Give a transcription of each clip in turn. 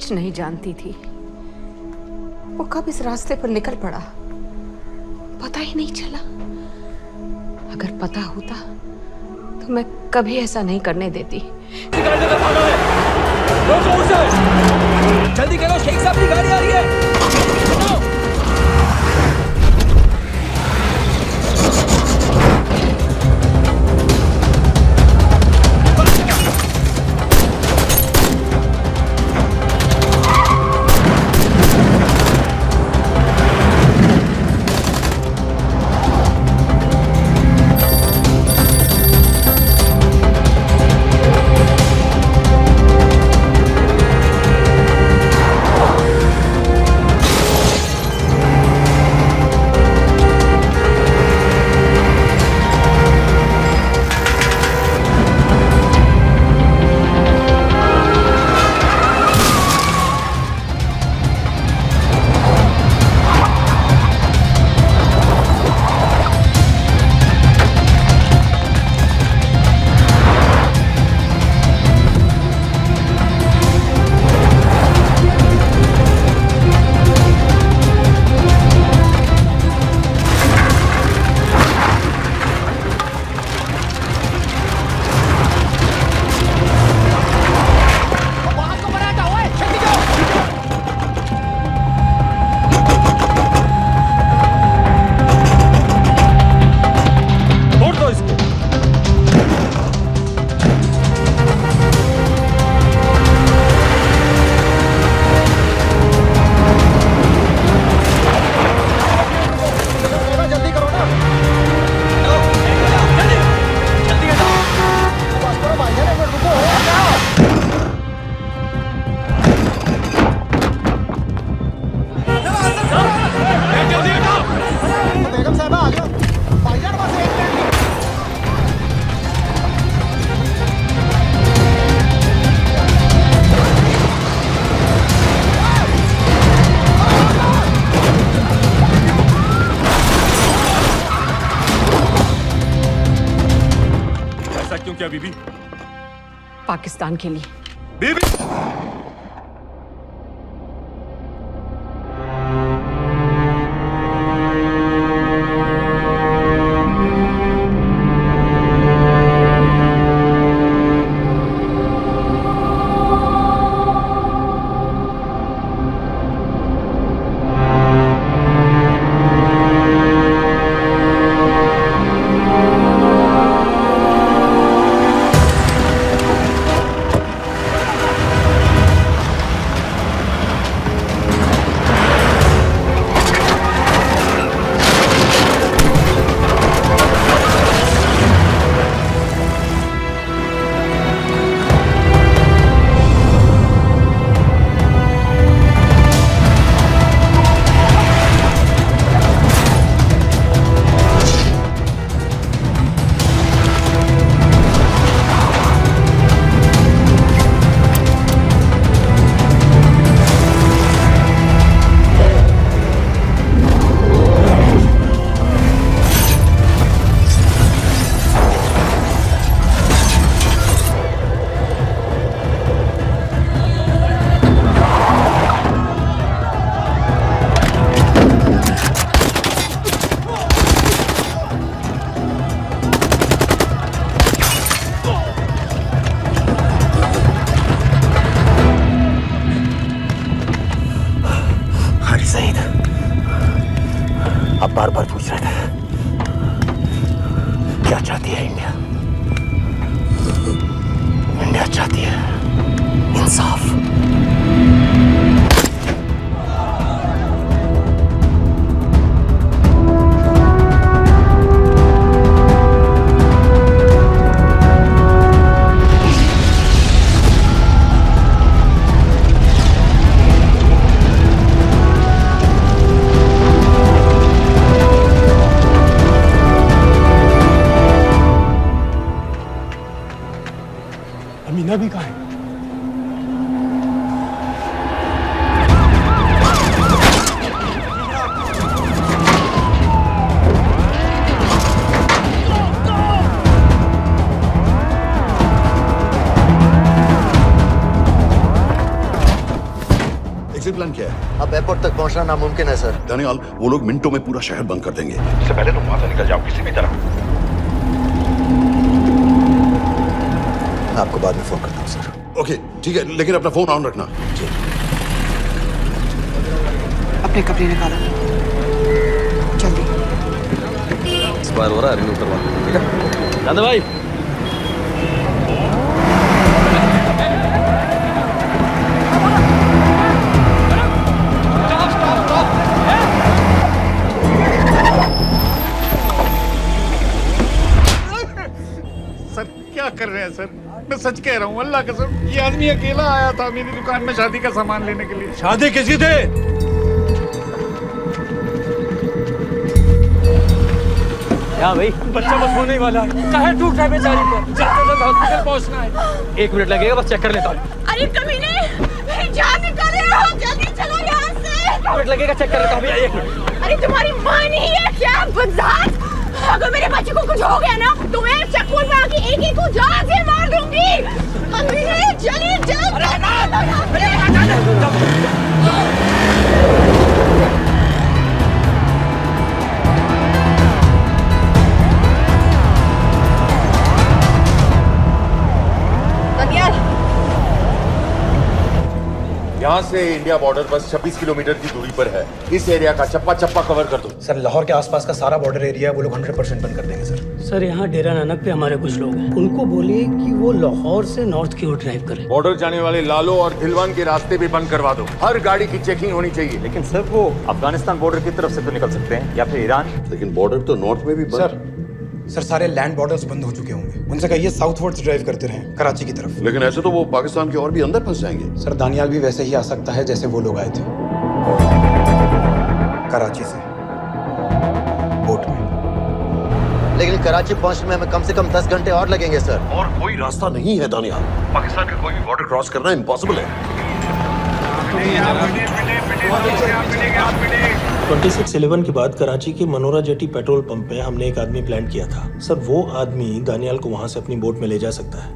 कुछ नहीं जानती थी। वो कब इस रास्ते पर निकल पड़ा पता ही नहीं चला। अगर पता होता तो मैं कभी ऐसा नहीं करने देती। जल्दी करो, शेख साहब की गाड़ी आ रही है। क्या बीबी? पाकिस्तान के लिए। बीबी बार बार पूछ रहा था क्या चाहती है इंडिया। इंडिया चाहती है इंसाफ। अमीना भी कहाँ है? अब एयरपोर्ट तक पहुंचना नामुमकिन है सर। दानियाल, वो लोग मिनटों में पूरा शहर बंद कर देंगे। इससे पहले तुम वहां से निकल जाओ किसी भी तरह। मैं आपको बाद में फोन करता हूँ सर। ओके ठीक है, लेकिन अपना फोन ऑन रखना। जी। अपने कपड़े निकालो जल्दी। एक्सपायर हो रहा है, रिन्यू करवा लो। ठीक है दादा भाई। सर क्या कर रहे हैं सर? मैं सच कह रहा हूँ, अल्लाह कसम, ये आदमी अकेला आया था मेरी दुकान में शादी का सामान लेने के लिए। शादी किसकी थे? क्या भाई, बच्चा बस होने वाला है। काहे टूट रहा है बेचारी पर? जाते जल्द हॉस्पिटल पहुंचना है। 1 मिनट लगेगा, बस चेक कर लेता हूँ। अरे कमीने, मेरी जान निकाल रहे हो, जल्दी चलो यहाँ से। 1 मिनट लगेगा, चेक कर लेता हूँ भैया, 1 मिनट। अरे तुम्हारी माँ नहीं है क्या बदजात? अगर मेरे बच्चे को कुछ हो गया ना तो मैं चक्कू में आके एक को जान से मार दूंगी। कमीने चलिए जल्द। यहाँ से इंडिया बॉर्डर बस 26 किलोमीटर की दूरी पर है। इस एरिया का चप्पा चप्पा कवर कर दो। सर लाहौर के आसपास का सारा बॉर्डर एरिया वो लोग 100% बंद कर देंगे सर। सर यहाँ डेरा नानक पे हमारे कुछ लोग हैं, उनको बोलिए कि वो लाहौर से नॉर्थ की ओर ड्राइव करें। बॉर्डर जाने वाले लालो और धिलवान के रास्ते भी बंद करवा दो। हर गाड़ी की चेकिंग होनी चाहिए। लेकिन सर वो अफगानिस्तान बॉर्डर की तरफ से तो निकल सकते हैं या फिर ईरान। लेकिन बॉर्डर तो नॉर्थ में भी बंद। सर सारे लैंड बॉर्डर्स बंद हो चुके होंगे। उनसे कहिए साउथवर्ड्स ड्राइव करते रहें कराची की तरफ। लेकिन ऐसे तो वो पाकिस्तान के और भी अंदर फंस जाएंगे। सर दानियाल भी वैसे ही आ सकता है जैसे वो लोग आए थे, कराची से बोट में। लेकिन कराची पहुंचने में हमें कम से कम 10 घंटे और लगेंगे सर। और कोई रास्ता नहीं है दानियाल। पाकिस्तान का कोई भी बॉर्डर क्रॉस करना इम्पॉसिबल है। 2611 के बाद कराची के मनोरा जेटी पेट्रोल पंप पे हमने एक आदमी प्लान किया था। सर वो आदमी दानियाल को वहां से अपनी बोट में ले जा सकता है।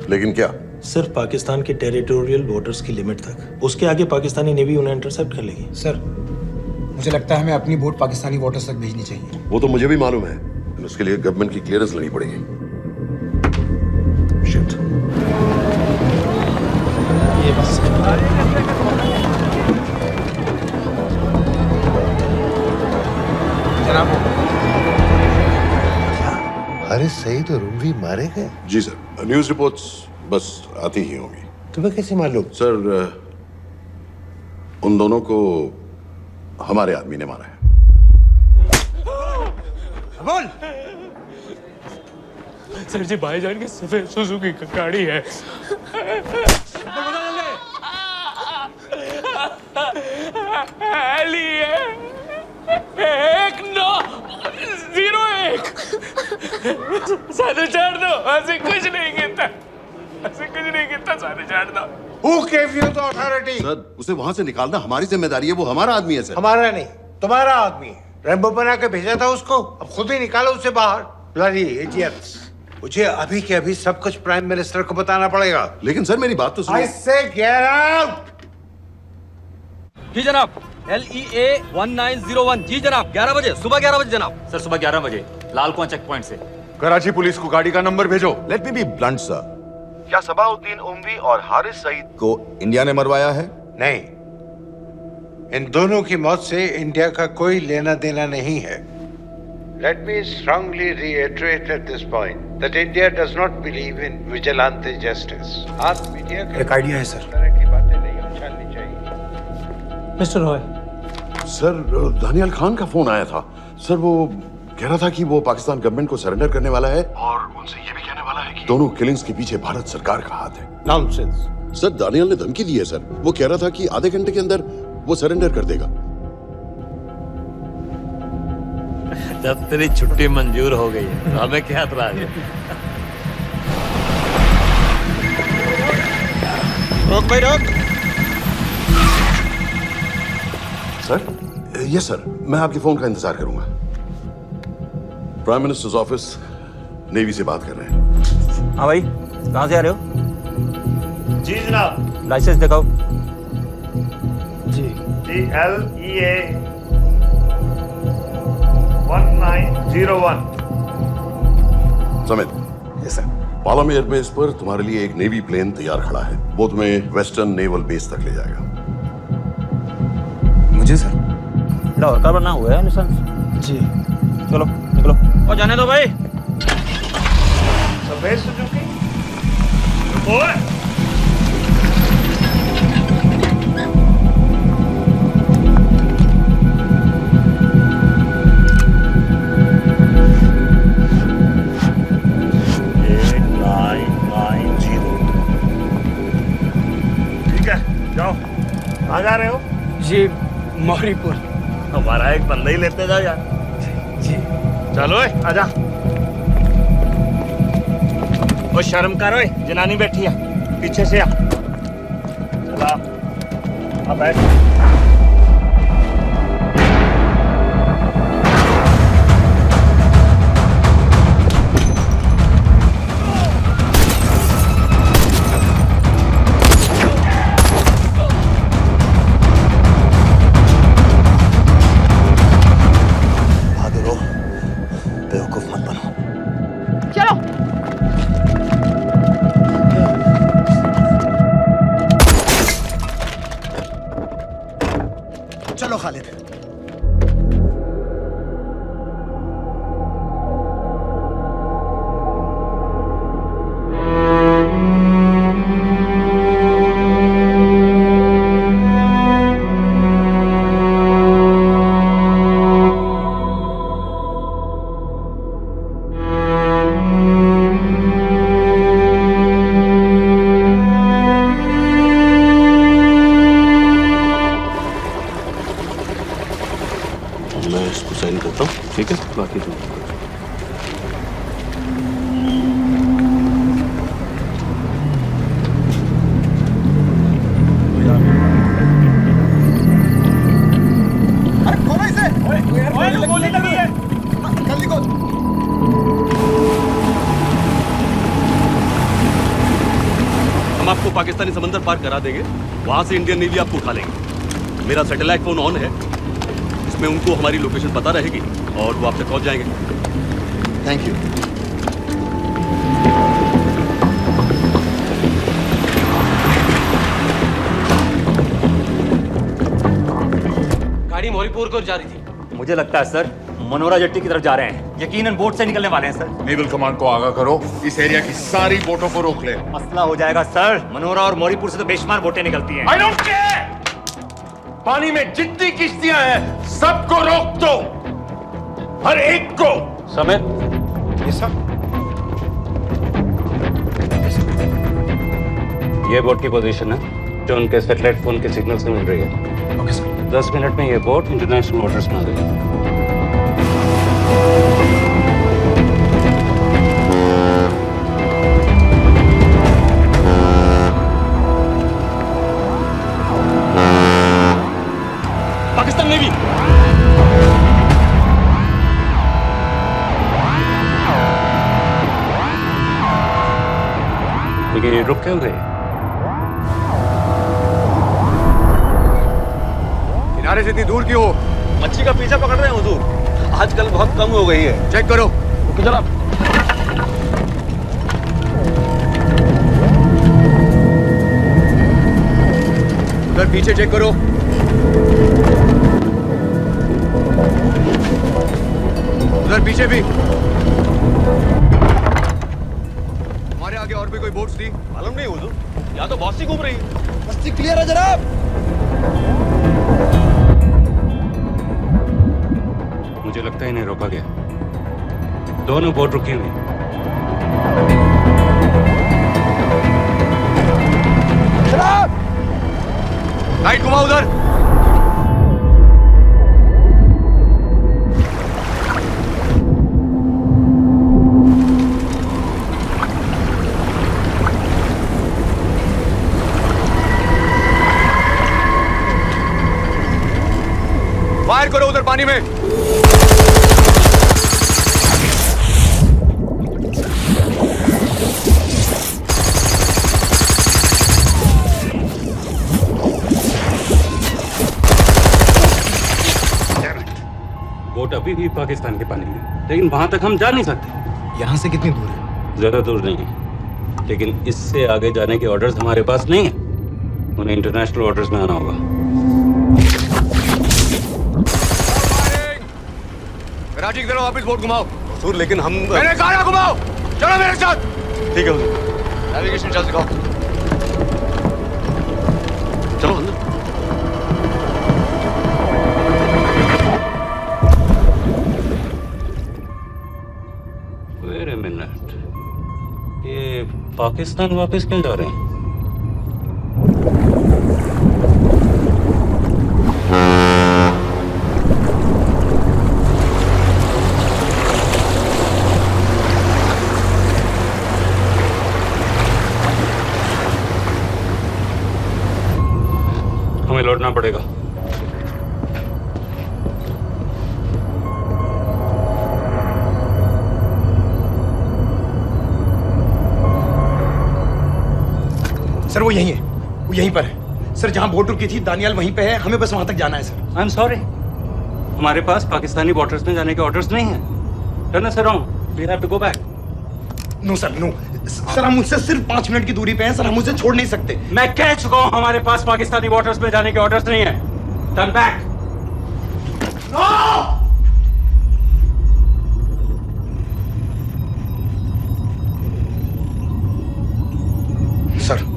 लेकिन क्या? सिर्फ पाकिस्तान के टेरिटोरियल बॉर्डर्स की लिमिट तक। उसके आगे पाकिस्तानी नेवी उन्हें इंटरसेप्ट कर लेगी। सर मुझे लगता है हमें अपनी बोट पाकिस्तानी वाटर्स तक भेजनी चाहिए। वो तो मुझे भी मालूम है, उसके लिए गवर्नमेंट की क्लियरेंस लेनी पड़ेगी। शिट। ये बस अरे सईद और उमरी मारे गए? जी सर, न्यूज़ रिपोर्ट्स बस आती ही होंगी। तुम्हें कैसे मालूम? सर उन दोनों को हमारे आदमी ने मारा है। बोल। सर जी, भाईजान की सफेद सुजुकी की गाड़ी है। साढ़े चार दो, ऐसे कुछ नहीं गिनता, ऐसे कुछ नहीं गिनता, साढ़े चार दो। Who gave you the authority? Sir उसे वहां से निकालना हमारी जिम्मेदारी है, वो हमारा आदमी है सर। हमारा नहीं, तुम्हारा आदमी है। रेम्बो बना के भेजा था उसको, अब खुद ही निकालो उसे बाहर। Bloody idiots! मुझे अभी के अभी सब कुछ प्राइम मिनिस्टर को बताना पड़ेगा। लेकिन सर मेरी बात तो सुनो। I say get out! जी जनाब, LEA 1901। जी जनाब, 11 बजे, सुबह 11 बजे जनाब। सर सुबह 11 बजे लालकुआं चेक पॉइंट से। कराची पुलिस को गाड़ी का नंबर भेजो। Let me be blunt sir, क्या सबाउद्दीन उमवी और हारिस सईद को इंडिया ने मरवाया है? नहीं, इन दोनों की मौत से इंडिया का कोई लेना देना नहीं है। Let me strongly reiterate at this point that India does not believe in vigilante justice. आप मीडिया एक आइडिया है सर। इस तरह की बातें नहीं उछालनी चाहिए। मिस्टर रॉय, सर दानियाल खान का फोन आया था। सर वो कह रहा था कि वो पाकिस्तान गवर्नमेंट को सरेंडर करने वाला है और उनसे ये भी कहने वाला है कि दोनों किलिंग्स के पीछे भारत सरकार का हाथ है। Nonsense. सर दानियाल ने धमकी दी है सर। वो कह रहा था कि आधे घंटे के अंदर वो सरेंडर कर देगा। जब तेरी छुट्टी मंजूर हो गई है तो हमें क्या एतराज है? रोक भाई रोक। सर यस सर, मैं आपके फोन का इंतजार करूंगा। प्राइम मिनिस्टर्स ऑफिस नेवी से बात कर रहे हैं। हाँ भाई, कहाँ से आ रहे हो? जी जनाब। लाइसेंस दिखाओ। जी LEA 1901। समित, यस सर। पालम एयरबेस पर तुम्हारे लिए एक नेवी प्लेन तैयार खड़ा है। वो तुम्हें वेस्टर्न नेवल बेस तक ले जाएगा। मुझे सर? लाहौर का बना हुआ है लाइसेंस। जी चलो निकलो और जाने दो भाई। सफेद सुजुकी। ओए जाओ। कहाँ जा रहे हो? जी मौरीपुर। हमारा एक बंदा ही लेते जाओ यार। जी चलो आजा। ओ शर्म करो, जनानी बैठी है पीछे से आ। चला अब बैठ। चलो खालिद। मैं इसको साइन करता हूँ, ठीक है? बाकी तुम गोली लगी है। जल्दी को। हम आपको पाकिस्तानी समंदर पार करा देंगे, वहां से इंडियन नेवी आपको उठा लेंगे। मेरा सैटेलाइट फोन ऑन है, इसमें उनको हमारी लोकेशन पता रहेगी और वो आप तक पहुंच जाएंगे। Thank you. गाड़ी मौरीपुर को जा रही थी। मुझे लगता है सर मनोरा जेट्टी की तरफ जा रहे हैं। यकीनन बोट से निकलने वाले हैं सर। नेवल कमांड को आगाह करो, इस एरिया की सारी बोटों को रोक ले। मसला हो जाएगा सर। मनोरा और मौरीपुर से तो बेशुमार बोटें निकलती हैं। I don't care! पानी में जितनी किश्तियां हैं सबको रोक दो, हर एक को। समित। Yes sir. ये बोट की पोजीशन है जो उनके सैटेलाइट फोन के सिग्नल से मिल रही है। Okay sir. 10 मिनट में ये बोट इंटरनेशनल वाटर्स में आ गई। पाकिस्तान नेवी। लेकिन ये रुक क्यों गए? किनारे से इतनी दूर क्यों हो? मच्छी का पीछा पकड़ रहे हैं हुजूर। आजकल बहुत कम हो गई है। चेक करो। ओके जनाब। उधर पीछे चेक करो। उधर पीछे भी। हमारे आगे और भी कोई बोट्स थी? मालूम नहीं हुजूर, यहाँ तो बहुत सी घूम रही है। बस्ती क्लियर है जनाब। मुझे लगता है इन्हें रोका गया। दोनों बोट रुकी हुई। जनाब लाइट घुमा उधर। फायर करो उधर पानी में। बोट अभी भी पाकिस्तान के पानी में, लेकिन वहां तक हम जा नहीं सकते। यहाँ से कितनी दूर है? ज्यादा दूर नहीं है, लेकिन इससे आगे जाने के ऑर्डर्स हमारे पास नहीं है। उन्हें इंटरनेशनल ऑर्डर्स में आना होगा। कराची की तरफ वापस बोट घुमाओ। हुजूर लेकिन हम मैंने कहा ना घुमाओ, चलो मेरे साथ। ठीक है हुजूर। नेविगेशन चार्ज दिखाओ। चलो अंदर। Wait a minute. ये पाकिस्तान वापस क्यों जा रहे हैं? हमें लौटना पड़ेगा। सर वो यहीं है, वो यहीं पर है। सर जहां बोट रुकी थी दानियाल वहीं पे है, हमें बस वहां तक जाना है सर। आई एम सॉरी, हमारे पास पाकिस्तानी वाटर्स में जाने के ऑर्डर्स नहीं है। Turn us around, we have to go back. No sir, no sir, हम मुझसे सिर्फ 5 मिनट की दूरी पे हैं सर, हम उसे छोड़ नहीं सकते। मैं कह चुका हूं हमारे पास पाकिस्तानी वाटर्स में जाने के ऑर्डर्स नहीं है। Turn back. सर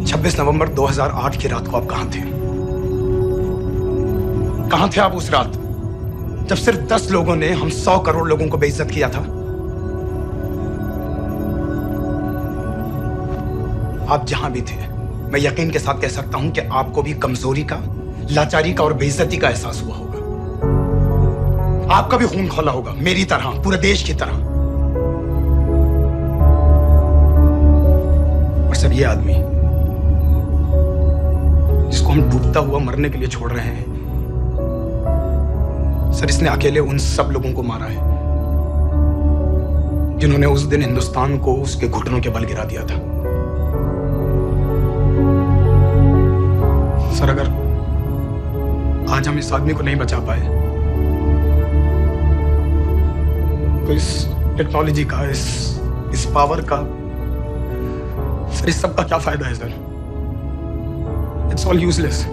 26 नवंबर 2008 की रात को आप कहां थे? कहां थे आप उस रात जब सिर्फ 10 लोगों ने हम 100 करोड़ लोगों को बेइज्जत किया था? आप जहां भी थे, मैं यकीन के साथ कह सकता हूं कि आपको भी कमजोरी का, लाचारी का और बेइज्जती का एहसास हुआ होगा। आपका भी खून खौला होगा, मेरी तरह, पूरे देश की तरह। और सब ये आदमी जिसको हम डूबता हुआ मरने के लिए छोड़ रहे हैं, सर इसने अकेले उन सब लोगों को मारा है जिन्होंने उस दिन हिंदुस्तान को उसके घुटनों के बल गिरा दिया था। सर अगर आज हम इस आदमी को नहीं बचा पाए तो इस टेक्नोलॉजी का, इस पावर का, सर इस सब का क्या फायदा है सर? It's all useless.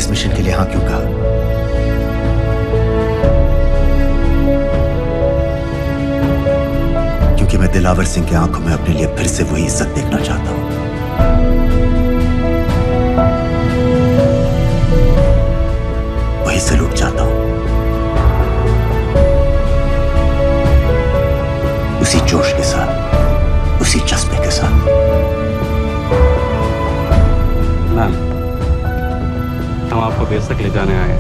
इस मिशन के लिए हाँ क्यों कहा? क्योंकि मैं दिलावर सिंह की आंखों में अपने लिए फिर से वही इज्जत देखना चाहता हूं। वही सैल्यूट चाहता हूं, उसी जोश के साथ, उसी जज्बे के साथ। मैम, हम आपको बेस तक ले जाने आए हैं।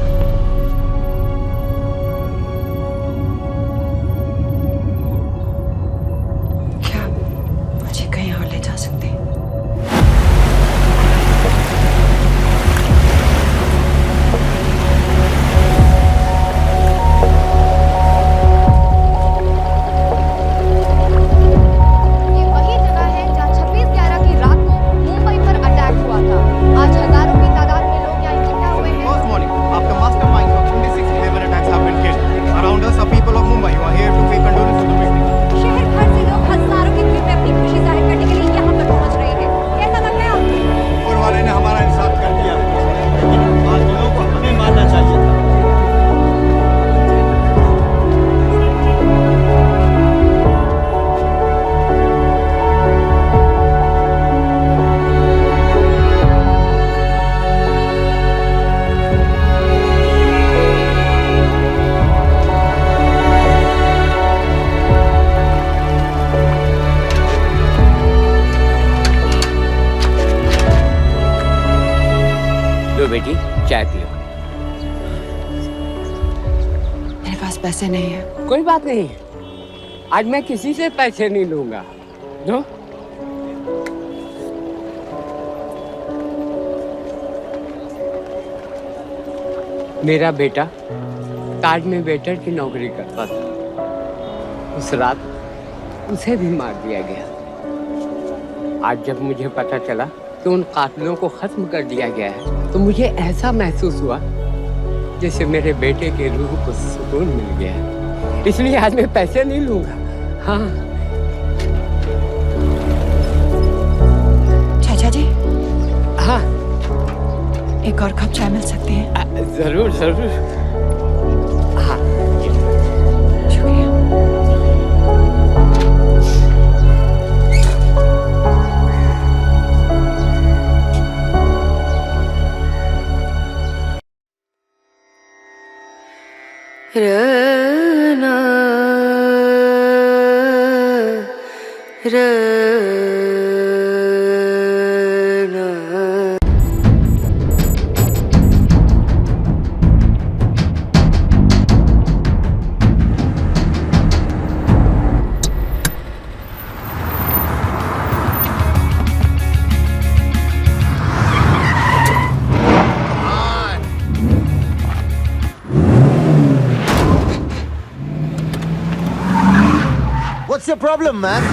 क्या मुझे कहीं और ले जा सकते हैं? ये वही जगह है जहाँ 26/11 की रात को मुंबई पर अटैक हुआ था। आज हजारों की तादाद में लोग यहाँ इकट्ठा हुए हैं। First morning, after masterminds of 26/11 attacks have been killed, around us are people of Mumbai who are here to pay condolences to the victims. शहर भर से लोग हजारों की भीड़ में अपनी खुशी जाहिर करने के लिए यहाँ पर पहुँच रहे हैं। कैसा लग रहा है आपको? ऊपर वाले ने हमारा इंसाफ कर दिया, लेकिन बादलों को हमें मानना चाहिए था। लो बेटी, चाय पियो। मेरे पास पैसे नहीं है। कोई बात नहीं, आज मैं किसी से पैसे नहीं लूंगा। लो। मेरा बेटा ताज में वेटर की नौकरी करता था। उस रात उसे भी मार दिया गया। आज जब मुझे पता चला कि उन कातिलों को खत्म कर दिया गया है, तो मुझे ऐसा महसूस हुआ जैसे मेरे बेटे के रूह को सुकून मिल गया है। इसलिए आज मैं पैसे नहीं लूंगा। हाँ। चाचा जी। हाँ। एक और कप चाय मिल सकती है? जरूर जरूर। हाँ। शुक्रिया। रना What's your problem, man?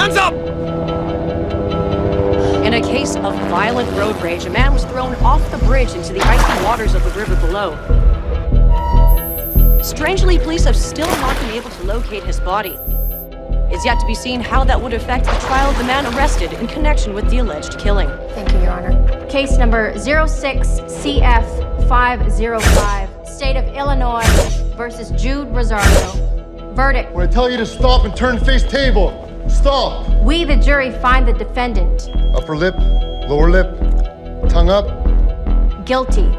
Hands up! In a case of violent road rage, a man was thrown off the bridge into the icy waters of the river below. Strangely, police have still not been able to locate his body. It's yet to be seen how that would affect the trial of the man arrested in connection with the alleged killing. Thank you, Your Honor. Case number 06-CF-505, State of Illinois versus Jude Rosario. Verdict. When I tell you to stop and turn face table, stop. We, the jury, find the defendant Upper lip, lower lip, tongue up. guilty.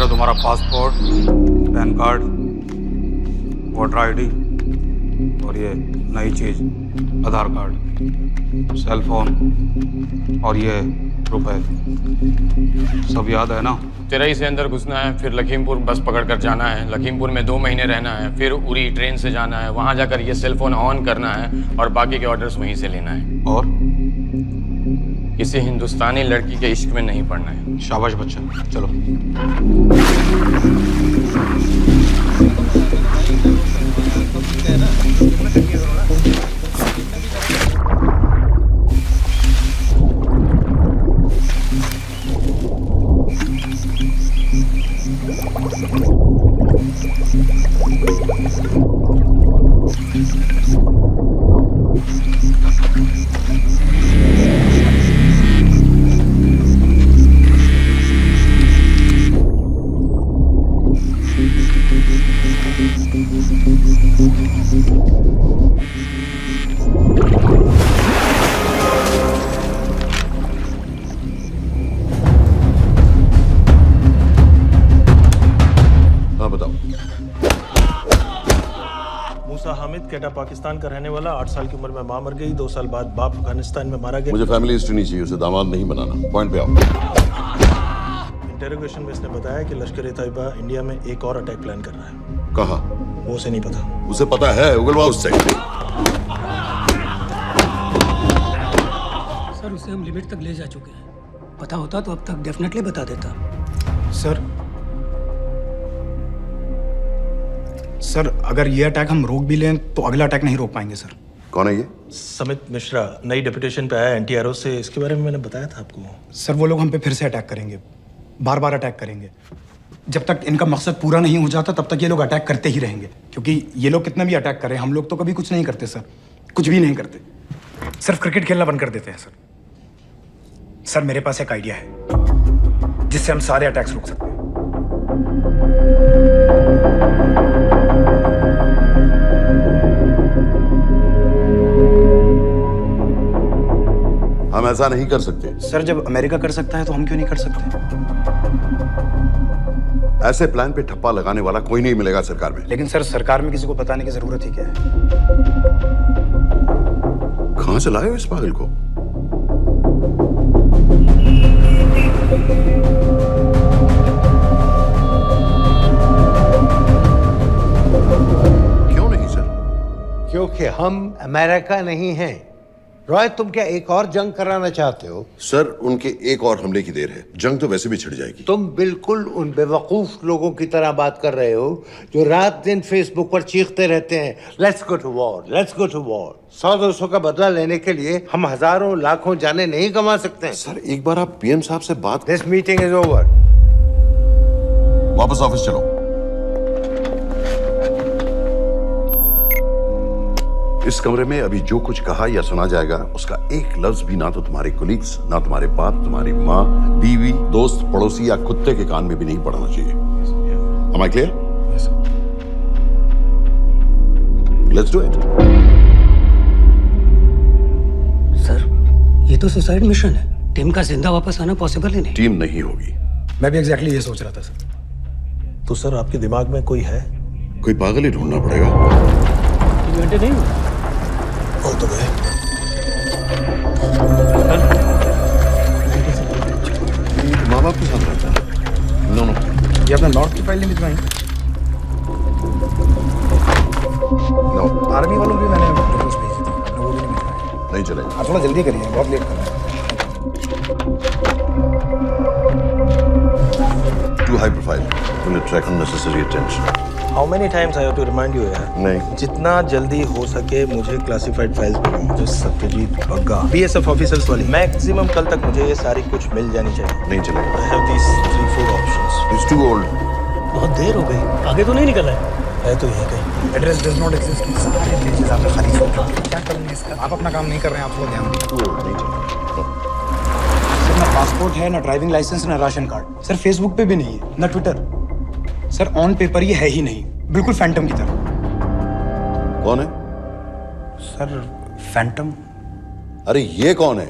तुम्हारा passport, pan card, voter ID और ये नई चीज आधार card, cell phone और ये रुपए सब याद है ना? तिरई से अंदर घुसना है, फिर लखीमपुर बस पकड़कर जाना है, लखीमपुर में 2 महीने रहना है, फिर उरी ट्रेन से जाना है, वहां जाकर ये सेल फोन ऑन करना है और बाकी के ऑर्डर्स वहीं से लेना है। और किसी हिंदुस्तानी लड़की के इश्क में नहीं पड़ना है। शाबाश बच्चा, चलो। पाकिस्तान का रहने वाला, 8 साल की उम्र में मां मर गई, 2 साल बाद बाप अफगानिस्तान में मारा गया। मुझे फैमिली हिस्ट्री नहीं चाहिए, उसे दामाद नहीं बनाना। पॉइंट पे आओ। इंटरोगेशन में इसने बताया कि लश्कर ए तैयबा इंडिया में एक और अटैक प्लान कर रहा है। कहाँ? वो उसे नहीं पता। उसे पता है, उगलवा उससे। सर उसे हम लिमिट तक ले जा चुके हैं। पता होता तो अब तक डेफिनेटली बता देता। सर अगर ये अटैक हम रोक भी लें तो अगला अटैक नहीं रोक पाएंगे सर। कौन है ये? समित मिश्रा, नई डेपुटेशन पे आया एंटी-एरो से। इसके बारे में मैंने बताया था आपको। सर वो लोग हम पे फिर से अटैक करेंगे, बार बार अटैक करेंगे। जब तक इनका मकसद पूरा नहीं हो जाता तब तक ये लोग अटैक करते ही रहेंगे, क्योंकि ये लोग कितना भी अटैक करें हम लोग तो कभी कुछ नहीं करते सर, कुछ भी नहीं करते। सिर्फ क्रिकेट खेलना बंद कर देते हैं सर। सर मेरे पास एक आइडिया है जिससे हम सारे अटैक्स रोक सकते हैं। हम ऐसा नहीं कर सकते। सर जब अमेरिका कर सकता है तो हम क्यों नहीं कर सकते? ऐसे प्लान पे ठप्पा लगाने वाला कोई नहीं मिलेगा सरकार में। लेकिन सर सरकार में किसी को बताने की जरूरत ही क्या है? कहां से लाए हो इस पागल को? क्यों नहीं सर? क्योंकि हम अमेरिका नहीं हैं। रॉय तुम क्या एक और जंग कराना चाहते हो? सर उनके एक और हमले की देर है, जंग तो वैसे भी छिड़ जाएगी। तुम बिल्कुल उन बेवकूफ लोगों की तरह बात कर रहे हो जो रात दिन फेसबुक पर चीखते रहते हैं let's go to war, let's go to war. 100-200 का बदला लेने के लिए हम हजारों लाखों जाने नहीं कमा सकते। सर एक बार आप पीएम साहब से बात। This meeting is over. वापस ऑफिस चलो। इस कमरे में अभी जो कुछ कहा या सुना जाएगा उसका एक लफ्ज भी ना तो तुम्हारे कोलीग्स, ना तुम्हारे बाप, तुम्हारी माँ, बीवी, दोस्त, पड़ोसी या कुत्ते के कान में भी नहीं पड़ना चाहिए। Am I clear? Yes, sir. Let's do it. Sir ये तो सुसाइड मिशन है। टीम का जिंदा वापस आना पॉसिबल ही नहीं। टीम नहीं होगी। मैं भी एग्जैक्टली ये सोच रहा था सर। तो सर आपके दिमाग में कोई है? कोई पागल ही ढूंढना पड़ेगा। बेटे नहीं हो तो गए। माँ बाप के साथ रहता है? नो ये अपना नॉर्थ की फाइल नहीं भिजवाई? नो। आर्मी वालों की मैंने रिपोर्ट्स भेजी थी, वो भी नहीं भिजवाई। नहीं चलेगा। आप थोड़ा जल्दी करिए, बहुत लेट कर रहे हैं। Too high profile. Will attract unnecessary attention. How many times I have to remind you यार? नहीं। जितना जल्दी हो सके मुझे क्लासिफाइड फाइल्स भेजो। जो सत्यजीत बग्गा BSF ऑफिसर्स वाली मैक्सिमम कल तक मुझे ये सारी कुछ मिल जानी चाहिए। नहीं चलेगा। I have these 3-4 options. It's too old. बहुत देर हो गई, आगे तो नहीं निकला है तो यही कहीं। Address does not exist. सारे पेजेस आपने खाली छोड़ दिए। क्या करूँगी इसका? आप अपना काम नहीं कर रहे हैं, आप लोग ध्यान दीजिए। Too old, नहीं चलेगा। सर ना पासपोर्ट है, ना ड्राइविंग लाइसेंस, ना राशन कार्ड। सर फेसबुक पे भी नहीं है, ना ट्विटर। सर ऑन पेपर ये है ही नहीं, बिल्कुल फैंटम की तरह। कौन है? Sir Phantom. अरे ये कौन है?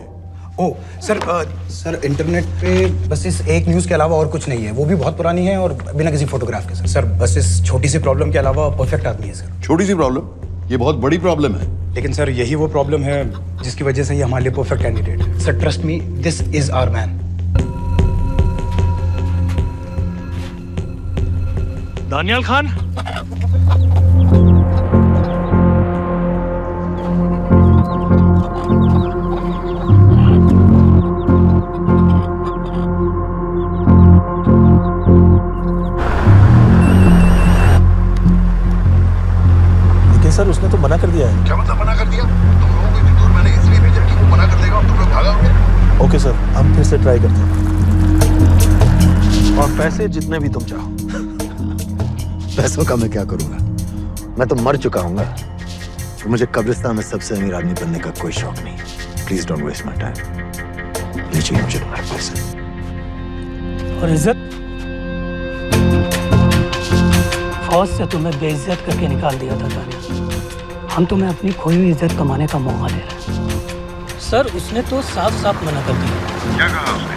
ओ सर सर इंटरनेट पे बस इस एक न्यूज़ के अलावा और कुछ नहीं है, वो भी बहुत पुरानी है और बिना किसी फोटोग्राफ के। सर बस इस छोटी सी प्रॉब्लम के अलावा परफेक्ट आदमी है सर। छोटी सी प्रॉब्लम? ये बहुत बड़ी प्रॉब्लम है। लेकिन सर यही वो प्रॉब्लम है जिसकी वजह से ये हमारे लिए परफेक्ट कैंडिडेट है। Sir trust me, this is our man. Daniyal Khan. Sir उसने तो मना कर दिया है। क्या मतलब मना कर दिया? तुम लोगों को इतनी दूर मैंने इसलिए भेजा कि वो मना कर देगा और तुम लोग भागोगे। ओके सर, हम फिर से ट्राई करते हैं। और पैसे जितने भी तुम चाहो। पैसों का मैं क्या करूंगा? मैं तो मर चुका हूँ। तो मुझे कब्रिस्तान में सबसे अमीर आदमी बनने का कोई शौक नहीं। Please don't waste my time. ये चाहिए मुझे तुम्हारे पैसे। और इज्जत? फौज से तुम्हें बेइज्जत करके निकाल दिया था दानियाल। हम तुम्हें अपनी खोई हुई इज्जत कमाने का मौका दे रहे हैं। सर उसने तो साफ साफ मना कर दिया। क्या कहा उसने?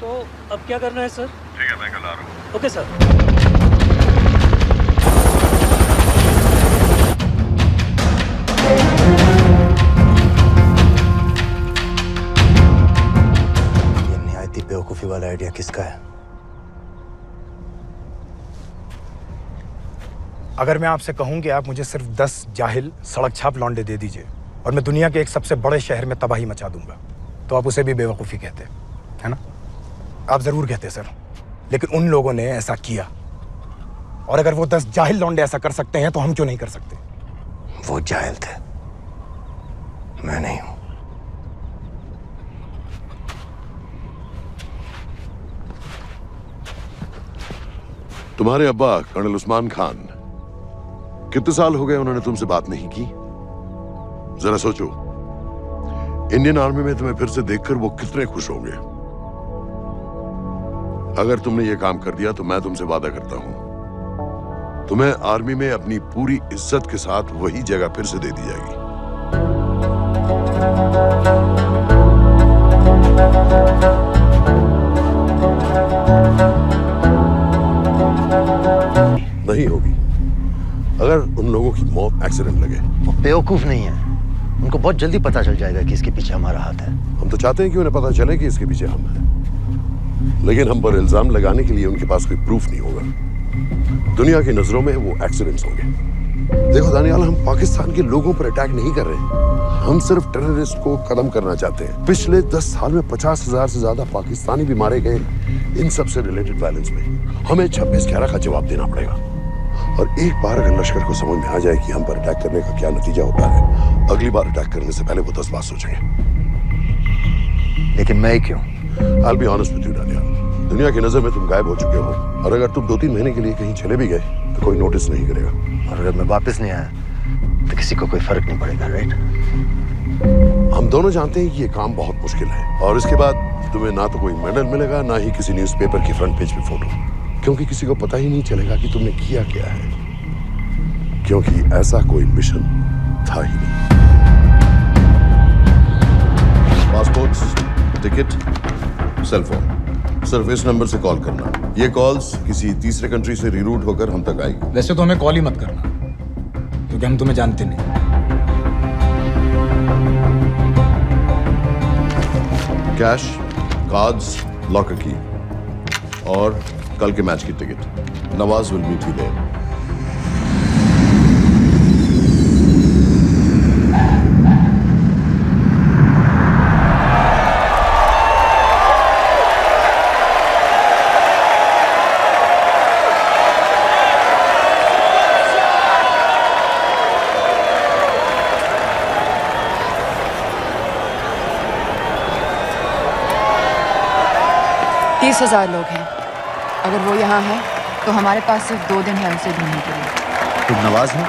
तो अब क्या करना है सर? ठीक है, मैं कल आ रहा हूँ। Okay sir. ये निहायती बेवकूफी वाला आइडिया किसका है? अगर मैं आपसे कहूं कि आप मुझे सिर्फ 10 जाहिल सड़क छाप लौंडे दे दीजिए और मैं दुनिया के एक सबसे बड़े शहर में तबाही मचा दूंगा, तो आप उसे भी बेवकूफ़ी कहते, है ना? आप ज़रूर कहते सर, लेकिन उन लोगों ने ऐसा किया। और अगर वो 10 जाहिल लौंडे ऐसा कर सकते हैं तो हम क्यों नहीं कर सकते? वो जाहिल थे, मैं नहीं हूं। तुम्हारे अब्बा कर्नल उस्मान खान, कितने साल हो गए उन्होंने तुमसे बात नहीं की? जरा सोचो, इंडियन आर्मी में तुम्हें फिर से देखकर वो कितने खुश होंगे। अगर तुमने ये काम कर दिया तो मैं तुमसे वादा करता हूं, तुम्हें आर्मी में अपनी पूरी इज्जत के साथ वही जगह फिर से दे दी जाएगी। नहीं होगी। अगर उन लोगों की मौत एक्सीडेंट लगे। वो बेवकूफ नहीं है, उनको बहुत जल्दी पता चल जाएगा कि इसके पीछे हमारा हाथ है। हम तो चाहते हैं कि उन्हें पता चले कि इसके पीछे हम हैं, लेकिन हम पर इल्जाम लगाने के लिए उनके पास कोई प्रूफ नहीं होगा। दुनिया की नजरों में वो एक्सीडेंट्स होंगे। देखो दानियाल, हम पाकिस्तान के लोगों पर अटैक नहीं कर रहे, हम सिर्फ टेररिस्ट को खत्म करना चाहते हैं। पिछले 10 साल में 50,000 से ज्यादा पाकिस्तानी भी मारे गए इन सब से रिलेटेड वायलेंस में। हमें 26/11 का जवाब देना पड़ेगा। और एक बार अगर लश्कर को समझ में आ जाए कि हम पर अटैक करने का क्या नतीजा होता है, अगली बार अटैक करने से पहले वो 10 बार सोचेंगे। लेकिन मैं क्यों? I'll be honest with you, Daniyal, दुनिया की नजर में तुम गायब हो चुके हो, और अगर तुम 2-3 महीने के लिए कहीं चले भी गए तो कोई नोटिस नहीं करेगा। और अगर मैं वापस नहीं आया तो किसी को कोई फर्क नहीं पड़ेगा, राइट? हम दोनों जानते हैं कि ये काम बहुत मुश्किल है, और इसके बाद तुम्हें ना तो कोई मेडल मिलेगा, ना ही किसी न्यूज़पेपर की फ्रंट पेज पे फोटो, क्योंकि किसी को पता ही नहीं चलेगा कि तुमने किया क्या है, क्योंकि ऐसा कोई मिशन था ही नहीं। पासपोर्ट्स, टिकट, सेलफोन, सिर्फ इस नंबर से कॉल करना। ये कॉल्स किसी तीसरे कंट्री से रीरूट होकर हम तक आएगी। वैसे तो हमें कॉल ही मत करना, क्योंकि हम तुम्हें जानते नहीं। कैश, कार्ड्स, लॉकर की और कल के मैच की ticket. Nawaz will meet you there. $30,000 लोग हैं। अगर वो यहाँ है तो हमारे पास सिर्फ 2 दिन है उसे ढूंढने के लिए। तुम नवाज हो?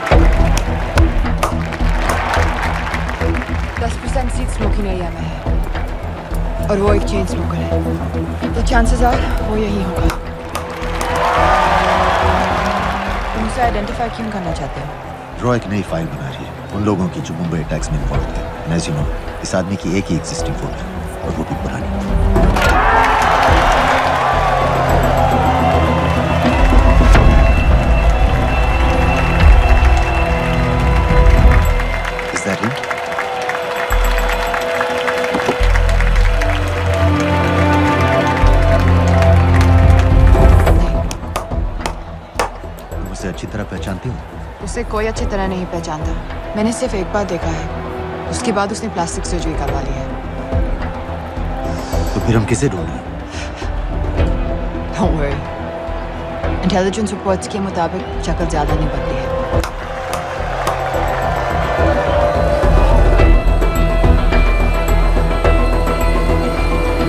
10% सीट स्मोकिंग एरिया में है और वो एक चेन स्मोकर है, तो चांसेस आर वो यही होगा। तुम उसे आइडेंटिफाई क्यों करना चाहते हो? रॉ एक नई फाइल बना रही है उन लोगों की जो मुंबई अटैक्स में इन्वॉल्व थे। एज यू नो, इस आदमी की एक ही एग्जिस्टिंग फोटो है और वो भी पुरानी। Is that him? तुम उसे अच्छी तरह पहचानती हो? उसे कोई अच्छी तरह नहीं पहचानता। मैंने सिर्फ एक बार देखा है, उसके बाद उसने प्लास्टिक सर्जरी करवा ली है। तो फिर हम किसे ढूंढें? Don't worry. इंटेलिजेंस रिपोर्ट्स के मुताबिक शक्ल ज्यादा नहीं बदली है।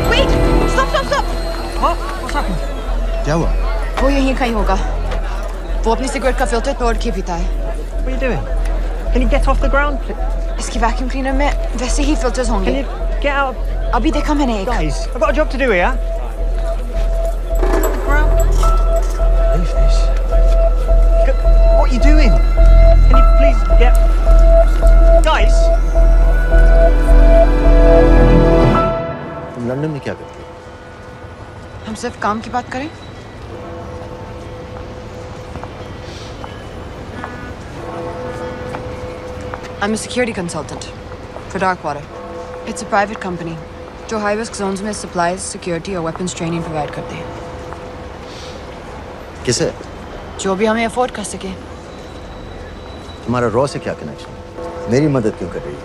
Wait! Stop! क्या हुआ? वो यहीं कहीं होगा। वो अपनी सिगरेट का फिल्टर तोड़ के पीता है। What are you doing? Can you get off the ground, please? इसकी वैक्यूम क्लीनर में वैसे ही फिल्टर्स होंगे। Can you get out? अभी देखा मैंने एक। Guys, I've got a job to do here. Leave this. What are you doing? Can you please get... Guys! तुम London में क्या करती हो? हम सिर्फ काम की बात करें? I'm a security consultant for Darkwater. It's a private company जो high risk zones में supplies, security और weapons training provide करते हैं। किसे? जो भी हमें अफोर्ड कर सके। तुम्हारा रॉ से क्या कनेक्शन? मेरी मदद क्यों कर रही है?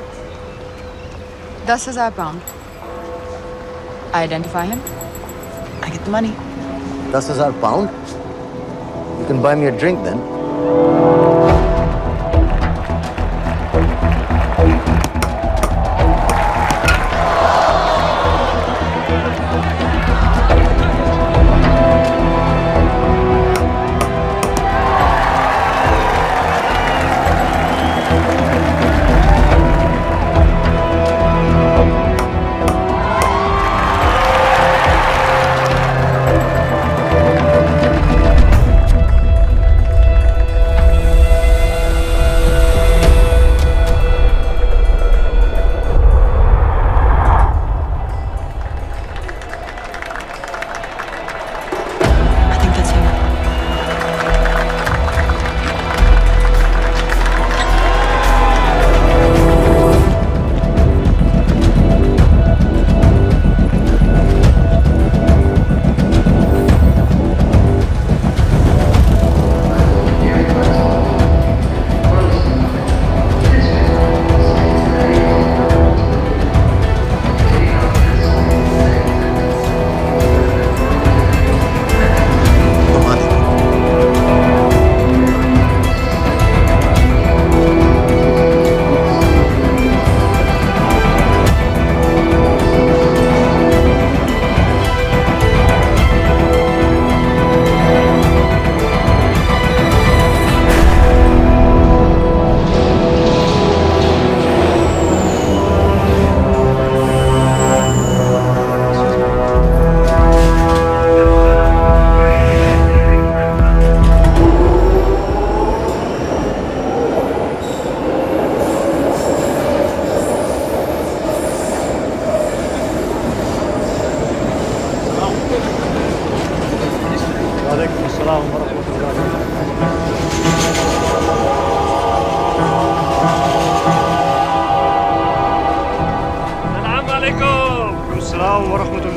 10,000 pound. I identify him. I get the money. 10,000 pound? You can buy me a drink then.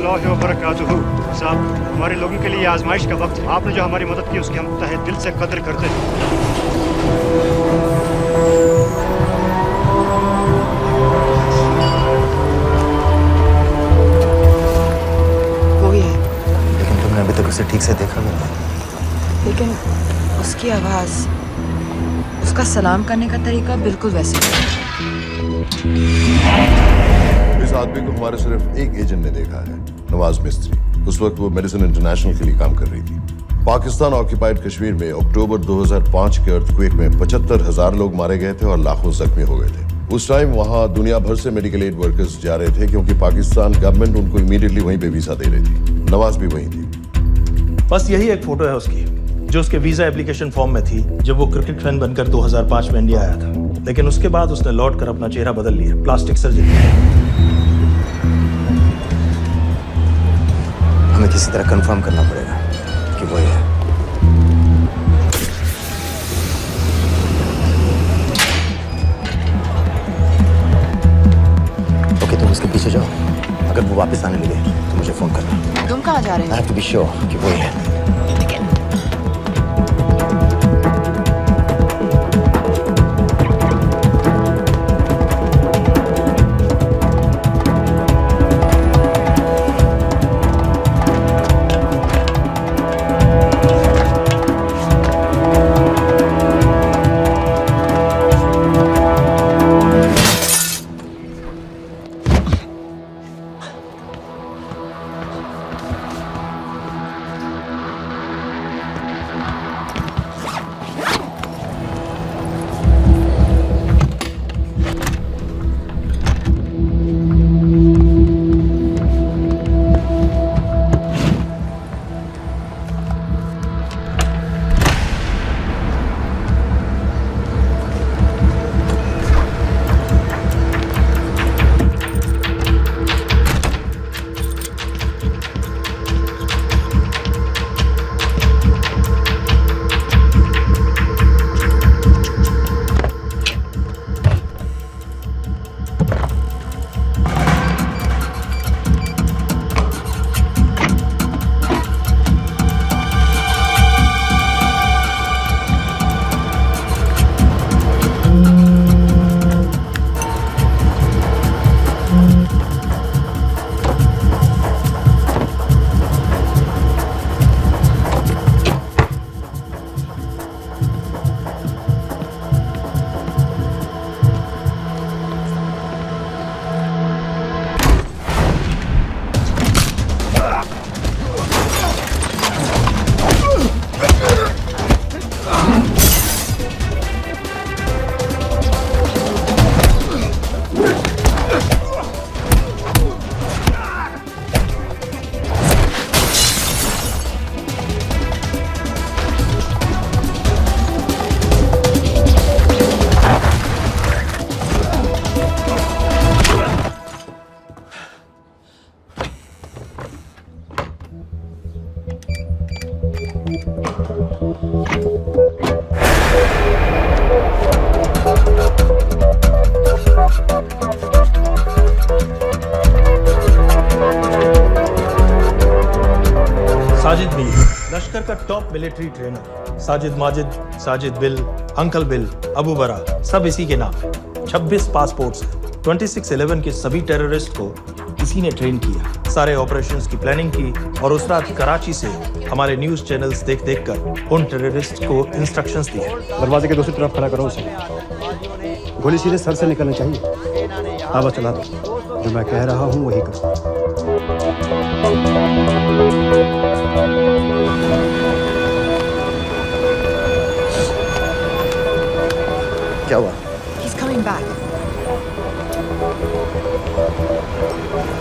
रहमतुल्लाहि व बरकातुहू। साहब, हमारे लोगों के लिए आजमाइश का वक्त है। आपने जो हमारी मदद की उसकी हम तहे दिल से कदर करते हैं। वही है, लेकिन तुमने अभी तक उसे ठीक से देखा भी नहीं। लेकिन उसकी आवाज, उसका सलाम करने का तरीका बिल्कुल वैसे ही है। इस आदमी को हमारे सिर्फ एक एजेंट ने देखा है, नवाज मिस्त्री। उस वक्त वो मेडिसिन इंटरनेशनल के लिए काम कर रही थी। पाकिस्तान ऑक्यूपाइड कश्मीर में अक्टूबर 2005 के अर्थक्वेक में 75,000 लोग मारे गए थे और लाखों जख्मी हो गए थे। उस टाइम वहां दुनिया भर से मेडिकल एड वर्कर्स जा रहे थे क्योंकि पाकिस्तान गवर्नमेंट उनको इमीडिएटली वहीं पे वीजा दे रही थी। नवाज भी वहीं थी। बस यही एक फोटो है उसकी, जो उसके वीजा एप्लीकेशन फॉर्म में थी जब वो क्रिकेट फैन बनकर 2005 में इंडिया आया था। लेकिन उसके बाद उसने लौट कर अपना चेहरा बदल लिया, प्लास्टिक सर्जरी। हमें किसी तरह कंफर्म करना पड़ेगा कि वो है। ओके, तुम उसके पीछे जाओ। अगर वो वापस आने लगे तो मुझे फोन करना। तुम कहाँ जा रहे हो? I have to be sure कि वो है। साजिद मिल, लश्कर का top military trainer. Sajid Majid, Sajid bill, uncle bill, Abu बरा, सब इसी के नाम है। 26 पासपोर्ट्स हैं। 26/11 के सभी टेररिस्ट को इसी ने ट्रेन किया, सारे ऑपरेशंस की प्लानिंग की और उस रात कराची से हमारे न्यूज चैनल्स देख देख कर उन टेररिस्ट को इंस्ट्रक्शंस दिए। दरवाजे के दूसरी तरफ खड़ा करो उसे। गोली सीधे सर से निकलनी चाहिए। आवाज चला दो, जो मैं कह रहा हूँ वही करो। क्या हुआ? He's coming back.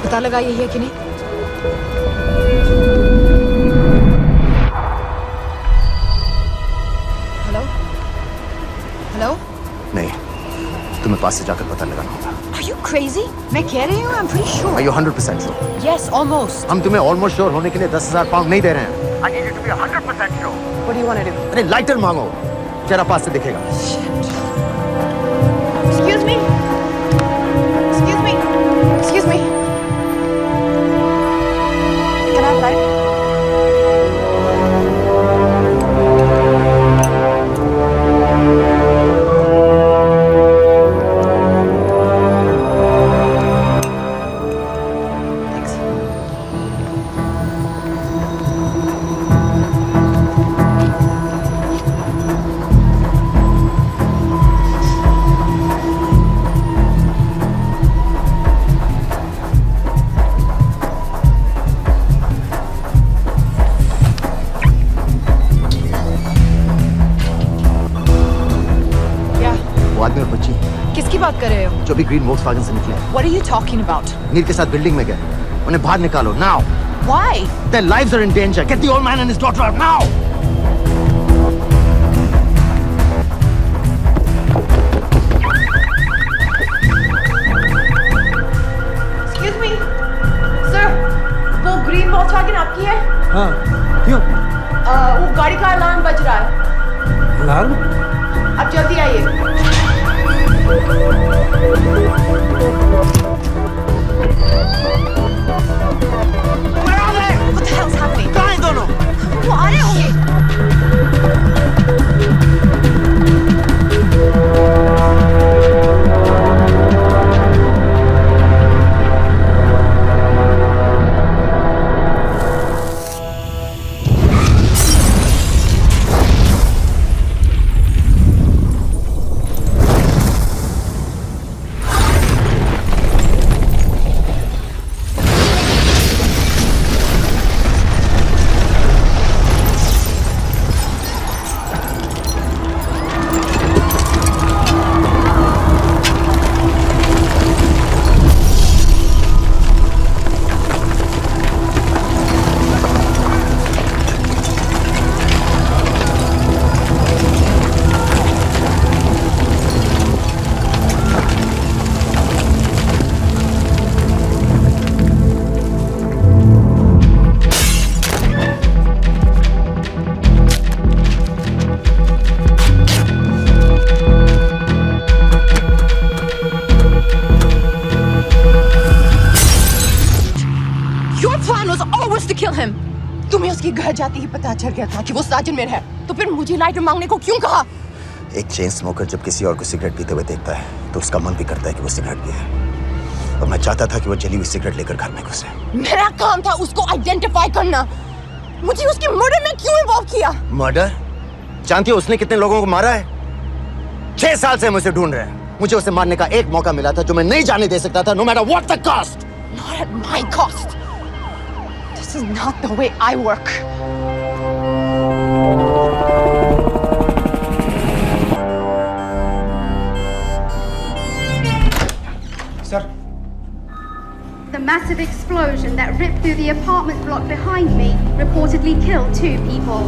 पता लगा यही है कि नहीं? हेलो? हेलो? नहीं, तुम्हें पास से जाकर पता लगाना होगा। Are you crazy? मैं कह रही हूँ, I'm pretty sure. Are you 100% sure? Yes, almost. हम तुम्हें almost sure होने के लिए 10,000 पाउंड नहीं दे रहे हैं। I need you to be 100% sure. What do you want to do? अरे लाइटर मांगो, चेहरा पास से दिखेगा। Excuse me. Excuse me. Excuse me. किसकी बात कर रहे हो? जो भी ग्रीन वोक्सवैगन से निकले। What are you talking about? नीर के साथ बिल्डिंग में गए। उन्हें बाहर निकालो now. Why? Their lives are in danger. Get the old man and his daughter out now. Excuse me, sir. वो ग्रीन वोक्सवैगन आपकी है? हाँ, क्यों? वो गाड़ी का अलार्म बज रहा है। अलार्म? आप जल्दी आइए। What the hell's happening? कहाँ हैं दोनों? वो आ रहे होंगे। तुम्हें उसके घर जाते ही पता चल गया था कि वो साजन में है, तो फिर मुझे लाइटर मांगने को क्यों कहा? एक चेन स्मोकर जब किसी और को सिगरेट पीते हुए देखता है तो उसका मन भी करता है कि वो सिगरेट पिए, और मैं चाहता था कि वो जली हुई सिगरेट लेकर घर में घुसे। मेरा काम था उसको आइडेंटिफाई करना। मुझे उसके मर्डर में क्यों इन्वॉल्व किया? मर्डर? जानती हो उसने कितने लोगों को मारा है? 6 साल से हम उसे ढूंढ रहे हैं। मुझे उसे मारने का एक मौका मिला था जो मैं नहीं जाने दे सकता था, no matter what the cost. Not at my cost. This is not the way I work. Sir. The massive explosion that ripped through the apartment block behind me reportedly killed 2 people.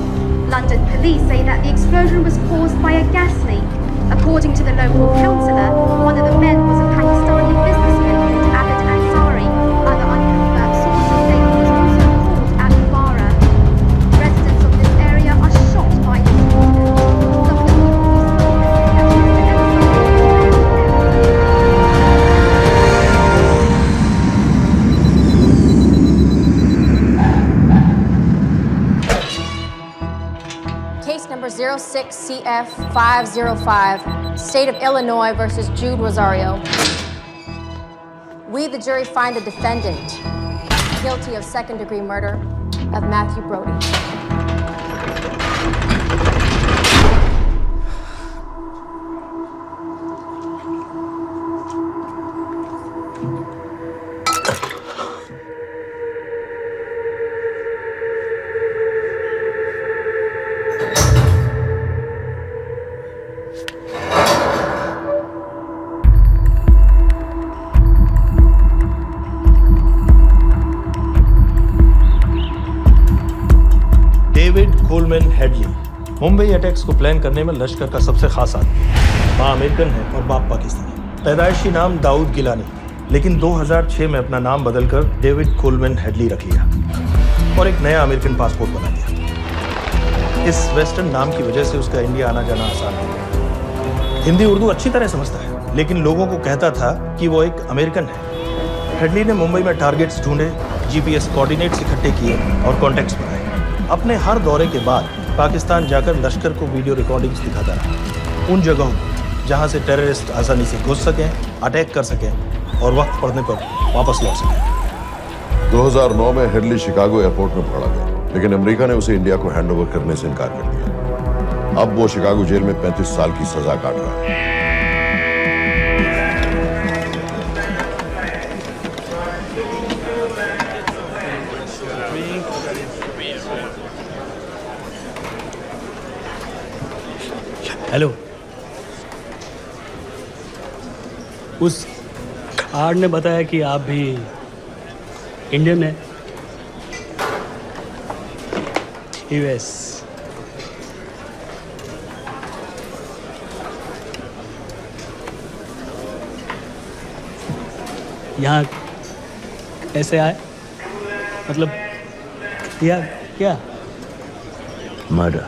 London police say that the explosion was caused by a gas leak. According to the local councillor, one of the men was a Pakistani businessman called Abid Ansari. Other unconfirmed sources say he was also called Abu Bara. Residents of this area are shocked by this incident. Some of the people who Case number 06CF505, State of Illinois versus Jude Rosario. We, the jury, find the defendant guilty of second-degree murder of Matthew Brody. David Coleman Headley Mumbai attacks को plan करने में लश्कर का सबसे खास आदमी। माँ American है और बाप पाकिस्तानी। पैदाइशी नाम दाऊद गिलानी, लेकिन 2006 में अपना नाम बदलकर डेविड कोलमैन हेडली रख लिया और एक नया अमेरिकन पासपोर्ट बना लिया। इस वेस्टर्न नाम की वजह से उसका इंडिया आना जाना आसान हो गया। हिंदी उर्दू अच्छी तरह समझता है, लेकिन लोगों को कहता था कि वो एक अमेरिकन है। हेडली ने मुंबई में टारगेट्स ढूंढे, जीपीएस कोऑर्डिनेट्स इकट्ठे किए और कॉन्टैक्ट्स बनाए। अपने हर दौरे के बाद पाकिस्तान जाकर लश्कर को वीडियो रिकॉर्डिंग्स दिखाता रहा, उन जगहों जहां से टेररिस्ट आसानी से घुस सकें, अटैक कर सकें और वक्त पड़ने पर वापस लौट सकें। 2009 में हेडली शिकागो एयरपोर्ट में पकड़ा गया, लेकिन अमेरिका ने उसे इंडिया को हैंडओवर करने से इनकार कर दिया। अब वो शिकागो जेल में 35 साल की सजा काट रहा है। हेलो, उस कार्ड ने बताया कि आप भी इंडियन है। यूएस। यहाँ कैसे आए? मतलब क्या क्या? मर्डर।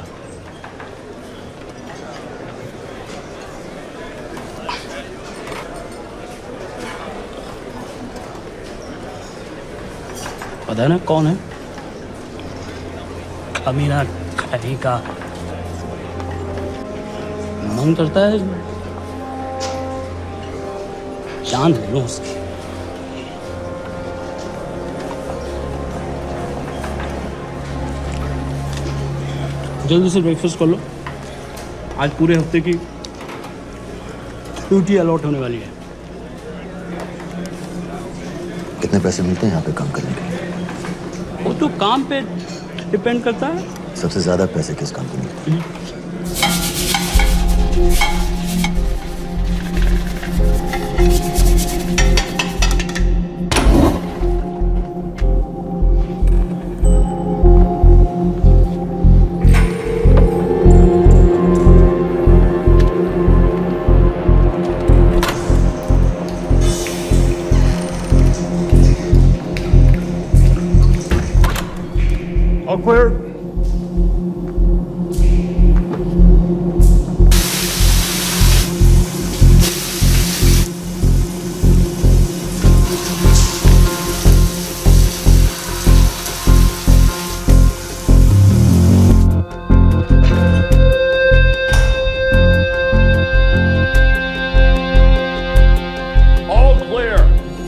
पता है ना कौन है? अमीना कहीं का। मन करता है जान ले लो उसकी। जल्दी से ब्रेकफास्ट कर लो, आज पूरे हफ्ते की ड्यूटी अलॉट होने वाली है। कितने पैसे मिलते हैं यहाँ पे काम करने के लिए? वो तो काम पे डिपेंड करता है। सबसे ज्यादा पैसे किस काम पे मिलते हैं? All clear? All clear.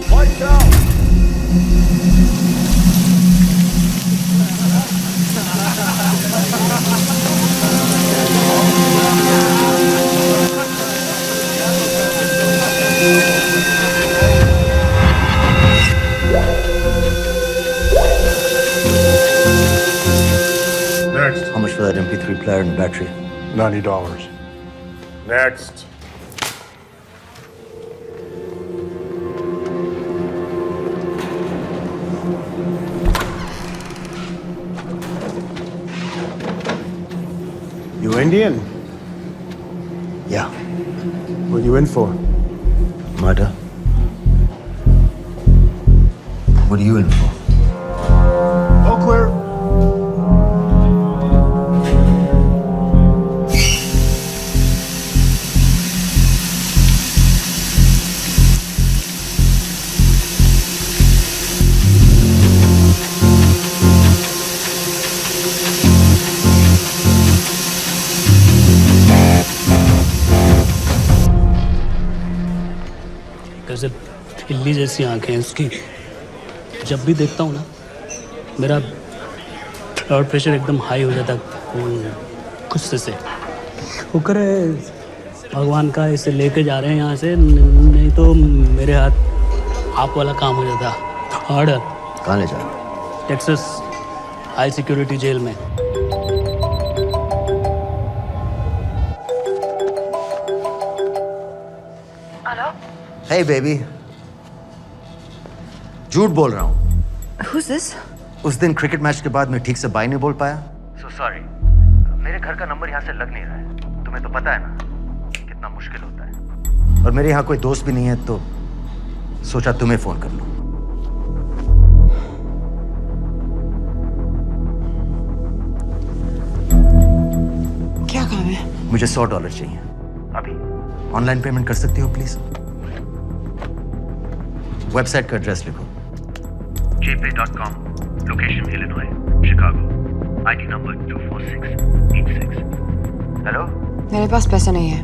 Lights out. Next. How much for that MP3 player and battery? $90. Next. You Indian? Yeah. What are you in for? Murder. What are you in for? All clear. कैसे बिल्ली जैसी आंखें हैं उसकी। जब भी देखता हूँ ना मेरा ब्लड प्रेशर एकदम हाई हो जाता गुस्से से। शुक्र है भगवान का इसे लेके जा रहे हैं यहाँ से, नहीं तो मेरे हाथ आप वाला काम हो जाता। ऑर्डर। कहाँ ले जा रहे हो? टेक्सास हाई सिक्योरिटी जेल में। Hey baby. झूठ बोल रहा हूँ। Who's this? उस दिन क्रिकेट मैच के बाद मैं ठीक से बाय नहीं बोल पाया। So sorry. मेरे घर का नंबर यहाँ से लग नहीं रहा है। तुम्हें तो पता है ना कितना मुश्किल होता है। और मेरे यहाँ कोई दोस्त भी नहीं है तो सोचा तुम्हें फोन कर लूं। क्या काम है? मुझे $100 चाहिए। अभी? ऑनलाइन पेमेंट कर सकती हो प्लीज? वेबसाइट का एड्रेस लिखो। jpay.com, location Illinois, Chicago, ID number 24686. Hello? मेरे पास पैसे नहीं है।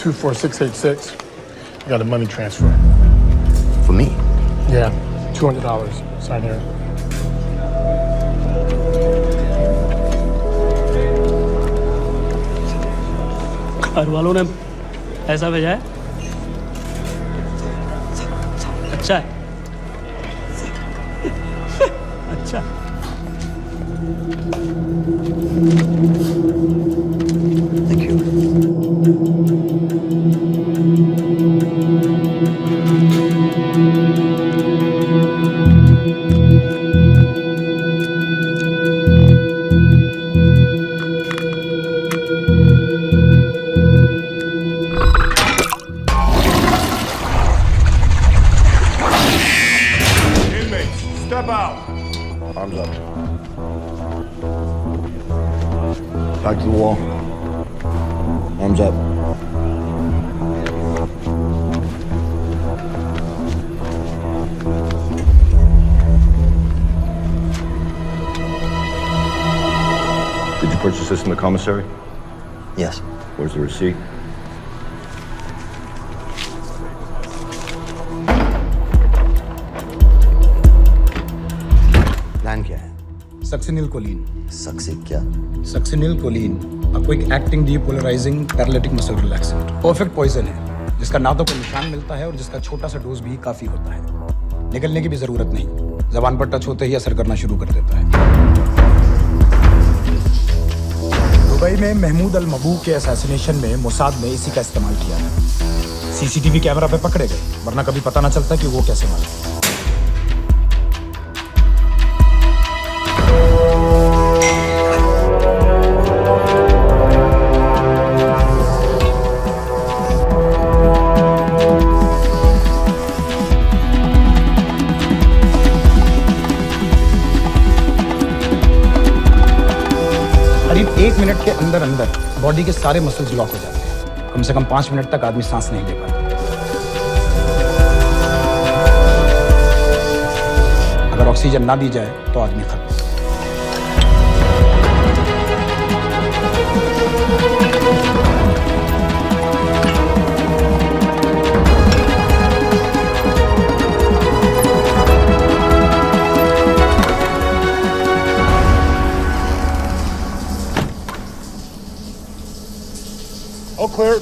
$24686. I got a money transfer. For me? Yeah. $200. Sign here. घर वालों ने ऐसा भेजा है? अच्छा है। अच्छा। Thank you. Step out. Arms up. Back to the wall. Arms up. Did you purchase this in the commissary? Yes. Where's the receipt? Plan क्या है? Succinylcholine. सक्सी क्या? Succinylcholine, a quick acting depolarizing paralytic muscle relaxant। Perfect poison है जिसका ना तो कोई निशान मिलता है और जिसका छोटा सा डोज भी काफी होता है। निकलने की भी जरूरत नहीं, जबान पर टच होते ही असर करना शुरू कर देता है। दुबई में महमूद अल मबू के असैसिनेशन में मोसाद ने इसी का इस्तेमाल किया है। सीसीटीवी कैमरा पे पकड़े गए, वरना कभी पता ना चलता कि वो कैसे मारे। करीब 1 मिनट के अंदर अंदर बॉडी के सारे मसल्स लॉक हो जाते हैं। कम से कम 5 मिनट तक आदमी सांस नहीं ले पाता। अगर ऑक्सीजन ना दी जाए तो आदमी खत्म। All clear.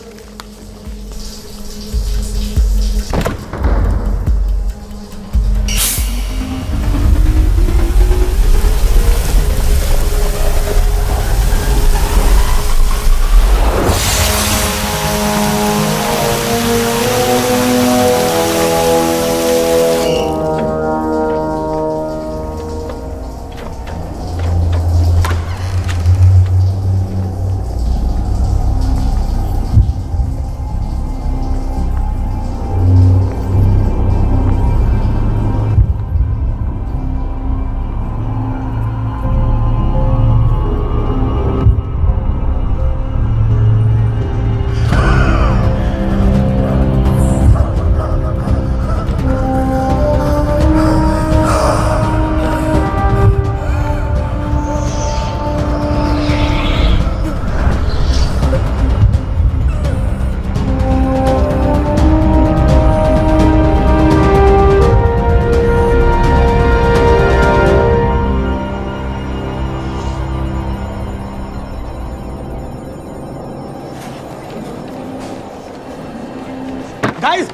गाइस,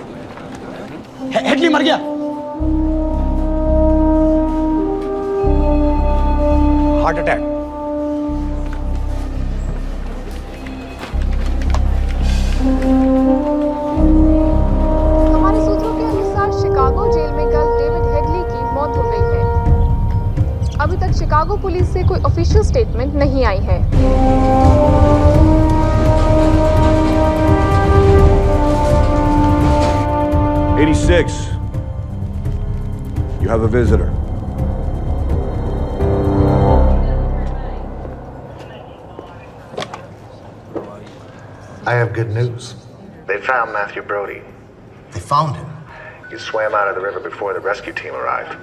हेडली मर गया। Heart attack. हमारे सूत्रों के अनुसार शिकागो जेल में कल डेविड हेडली की मौत हो गई है। अभी तक शिकागो पुलिस से कोई ऑफिशियल स्टेटमेंट नहीं आई है। 86. You have a visitor. I have good news. They found Matthew Brody. They found him? He swam out of the river before the rescue team arrived.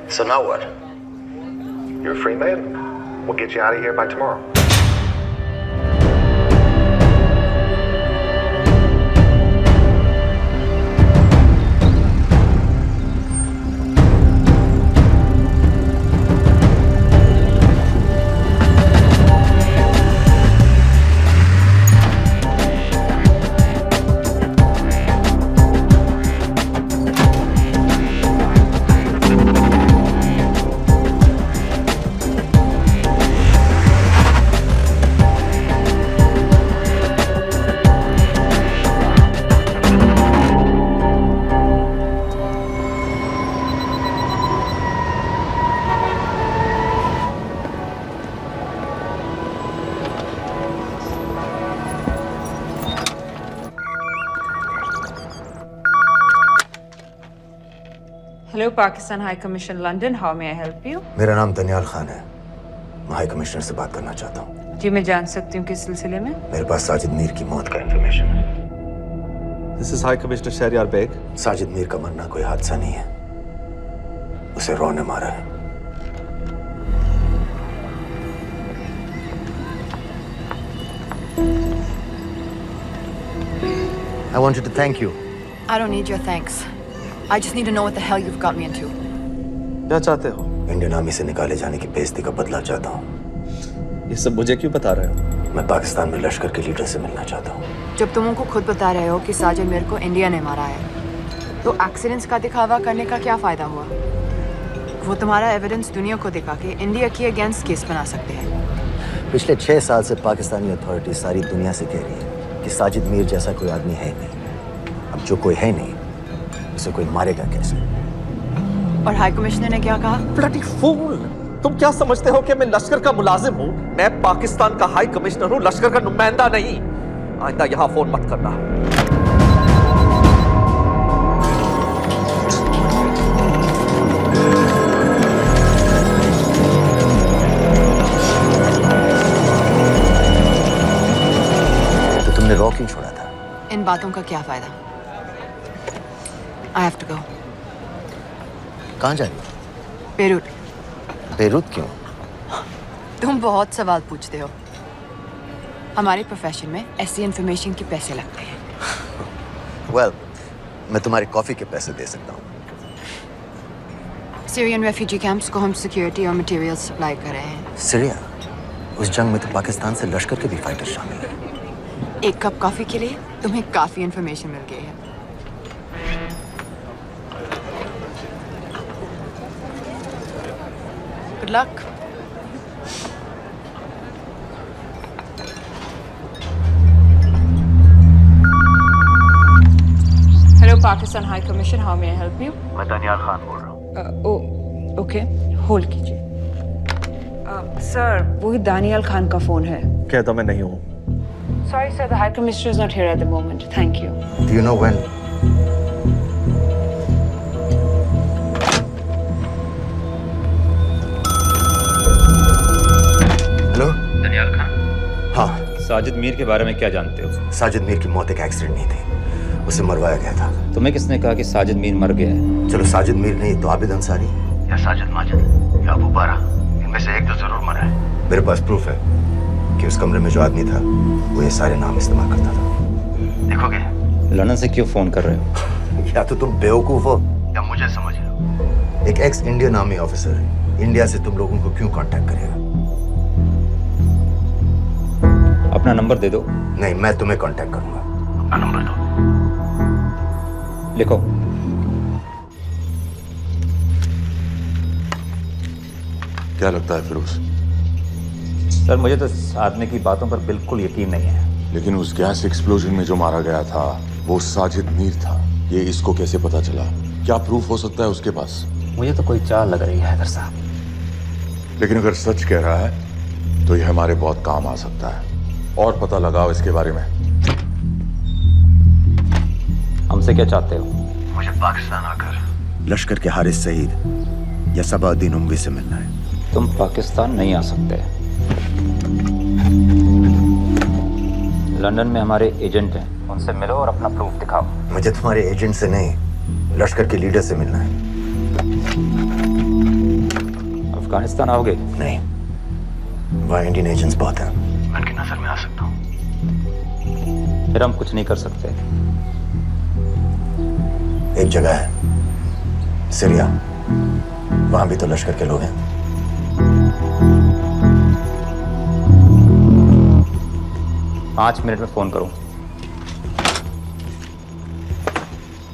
So now what? You're a free man. We'll get you out of here by tomorrow. Hello, Pakistan High Commission, London. How may I help you? मेरा नाम दनियाल खान है। मैं high commissioner से बात करना चाहता हूँ। जी, मैं जान सकती हूँ किस सिलसिले में? मेरे पास साजिद मीर की मौत का इंफॉर्मेशन है। This is High Commissioner Shahryar Baig. Sajid Mir का मरना कोई हादसा नहीं है, उसे रॉ ने मारा है। I wanted to thank you. I don't need your thanks. I just need to know what the hell you've got me into. क्या चाहते हो? इंडियन आर्मी से निकाले जाने की बेइज्जती का बदला चाहता हूँ। ये सब मुझे क्यों बता रहे हो? मैं पाकिस्तान में लश्कर के लीडर से मिलना चाहता हूँ। जब तुम उनको खुद बता रहे हो कि साजिद मीर को इंडिया ने मारा है, तो एक्सीडेंट्स का दिखावा करने का क्या फायदा हुआ? वो तुम्हारा एविडेंस दुनिया को दिखा के इंडिया के अगेंस्ट केस बना सकते हैं। पिछले 6 साल से पाकिस्तानी अथॉरिटी सारी दुनिया से कह रही है कि साजिद मीर जैसा कोई आदमी है नहीं। अब जो कोई है नहीं, उसे कोई मारेगा कैसे? और हाई कमिश्नर ने क्या कहा? Bloody fool! तुम क्या समझते हो कि मैं लश्कर का मुलाजिम हूँ? मैं पाकिस्तान का हाई कमिश्नर हूँ, लश्कर का नुमाइंदा नहीं। आइंदा यहाँ फोन मत करना। तो तुमने रॉ क्यों छोड़ा था? इन बातों का क्या फायदा? I have to go. कहाँ जा रही हो? बेरूट। बेरूत क्यों? तुम बहुत सवाल पूछते हो। हमारे प्रोफेशन में ऐसी इन्फॉर्मेशन के पैसे लगते हैं। Well, मैं तुम्हारी कॉफी के पैसे दे सकता हूँ। सीरियन रेफ्यूजी कैंप्स को हम सिक्योरिटी और मटेरियल सप्लाई कर रहे हैं। सीरिया? उस जंग में तो पाकिस्तान से लश्कर के भी फाइटर शामिल हैं। एक कप कॉफी के लिए तुम्हें काफी इन्फॉर्मेशन मिल गई है। Good luck. Hello, Pakistan High Commission. How may I help you? मैं दनियाल खान बोल रहा हूँ। ओके, होल्ड कीजिए। सर, वही दानियाल खान का फोन है। कहता मैं नहीं हूँ। Sorry, sir. The High Commissioner is not here at the moment. Thank you. Do you know when? Hello? Daniyal Khan? हाँ। साजिद मीर के बारे में क्या जानते हो? साजिद मीर की मौत एक एक्सीडेंट नहीं थी, उसे मरवाया गया था। तुम्हें किसने कहा कि साजिद मीर मर गया है? चलो साजिद मीर नहीं तो आबिद अंसारी या साजिद माजिद या अबू बारा, इनमें से एक तो जरूर मरा है। मेरे पास प्रूफ है कि उस कमरे में जो आदमी था वो ये सारे नाम इस्तेमाल करता था। देखोगे? लंदन से क्यों फोन कर रहे हो? या तो तुम बेवकूफ हो या मुझे समझ लो। एक एक्स इंडियन आर्मी ऑफिसर है, इंडिया से तुम लोगों को क्यों कांटेक्ट करेगा? अपना नंबर दे दो। नहीं, मैं तुम्हें कांटेक्ट करूंगा। अपना नंबर दो। लिखो। क्या लगता है फिरोज? सर, मुझे तो इस आदमी की बातों पर बिल्कुल यकीन नहीं है। लेकिन उस गैस एक्सप्लोजन में जो मारा गया था वो साजिद मीर था। ये इसको कैसे पता चला? क्या प्रूफ हो सकता है उसके पास? मुझे तो कोई चाल लग रही है हैदर साहब। लेकिन अगर सच कह रहा है तो ये हमारे बहुत काम आ सकता है। और पता लगाओ इसके बारे में। हमसे क्या चाहते हो? मुझे पाकिस्तान आकर लश्कर के हारिस सईद या सबाउद्दीन उमवी से मिलना है। तुम पाकिस्तान नहीं आ सकते। लंदन में हमारे एजेंट हैं, उनसे मिलो और अपना प्रूफ दिखाओ। मुझे तुम्हारे एजेंट से नहीं, लश्कर के लीडर से मिलना है। अफगानिस्तान आओगे? नहीं, वहाँ इंडियन एजेंट्स बहुत हैं। मैं उनकी नजर में आ सकता हूँ। फिर हम कुछ नहीं कर सकते। एक जगह है सीरिया, वहां भी तो लश्कर के लोग हैं। पाँच मिनट में फोन करूं।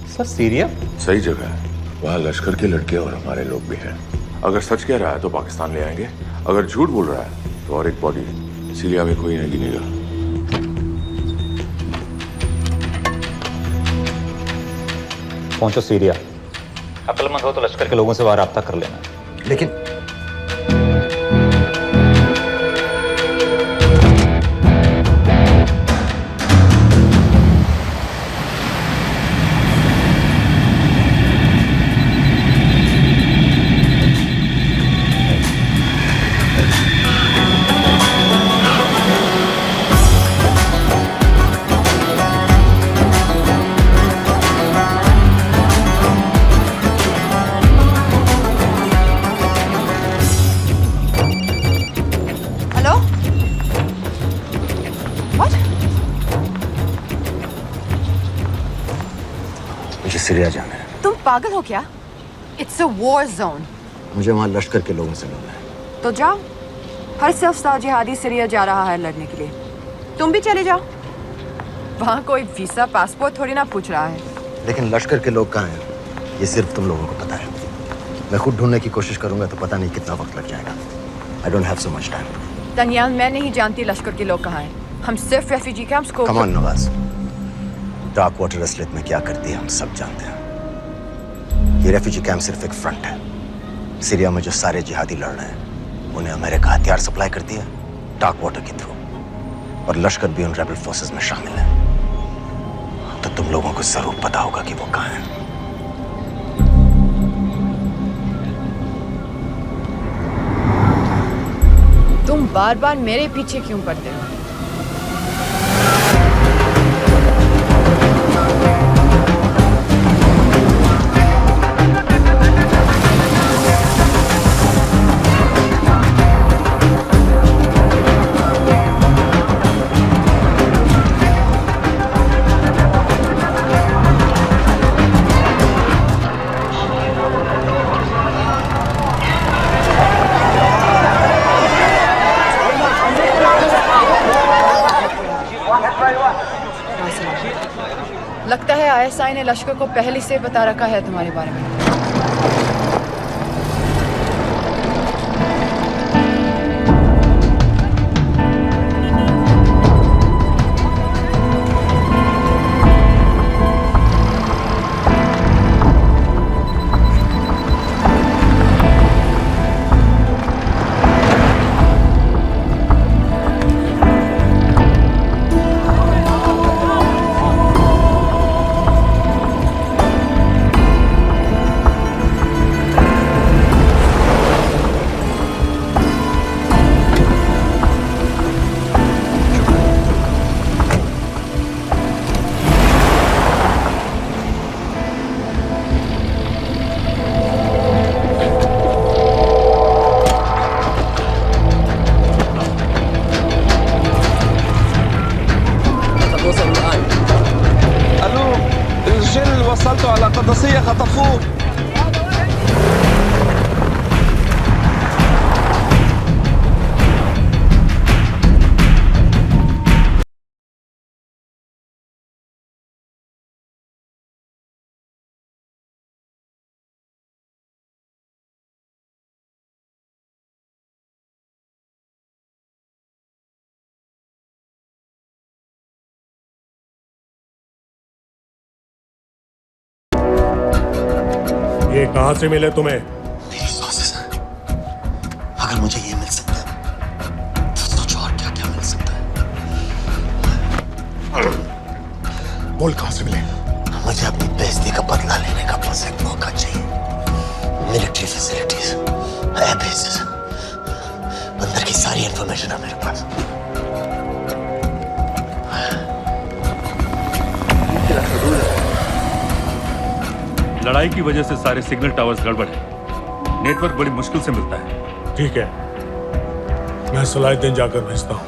सर, सीरिया सही जगह है, वहाँ लश्कर के लड़के और हमारे लोग भी हैं। अगर सच कह रहा है तो पाकिस्तान ले आएंगे, अगर झूठ बोल रहा है तो और एक बॉडी सीरिया में कोई नहीं गिनेगा। पहुंचो सीरिया। अक्लमंद हो तो लश्कर के लोगों से वहां राब्ता कर लेना। लेकिन सीरिया जाना है। तुम पागल हो क्या? It's a war zone. मुझे वहाँ लश्कर के लोगों से मिलना है। तो जाओ। हर सफ़ जिहादी सीरिया जा रहा है लड़ने के लिए। तुम भी चले जाओ। वहाँ कोई वीसा पासपोर्ट थोड़ी ना पूछ रहा है। लेकिन लश्कर के लोग कहाँ हैं ये सिर्फ तुम लोगों को पता है। मैं खुद ढूंढने की कोशिश करूंगा तो पता नहीं कितना वक्त लग जाएगा। I don't have so much time. Daniyal, मैं नहीं जानती लश्कर के लोग कहाँ हैं। हम सिर्फ रेफ्यूजी कैंप्स को। Come on Nawaz, dark water असलियत में क्या करती है हम सब जानते हैं। ये रेफ्यूजी कैंप सिर्फ एक फ्रंट है। सीरिया में जो सारे जिहादी लड़ रहे हैं उन्हें अमेरिका हथियार सप्लाई करती है डार्क वाटर के थ्रू, और लश्कर भी उन रेबल फोर्सेस में शामिल है। तो तुम लोगों को जरूर पता होगा कि वो कहाँ है। तुम बार बार मेरे पीछे क्यों पड़ते हो? लगता है आईएसआई ने लश्कर को पहले से बता रखा है तुम्हारे बारे में। ये कहां से मिले तुम्हें? मेरी सॉसेस। अगर मुझे ये मिल सकता है तो सोचो और क्या क्या मिल सकता है। बोल कहां से मिले? मुझे अपनी बेइज्जती का बदला लेने का बस एक मौका चाहिए। मिलिट्री फैसिलिटीज, एयर बेसेस, अंदर की सारी इंफॉर्मेशन है मेरे पास। लड़ाई की वजह से सारे सिग्नल टावर्स गड़बड़ है। नेटवर्क बड़ी मुश्किल से मिलता है। ठीक है, मैं सलाहुद्दीन जाकर भेजता हूँ।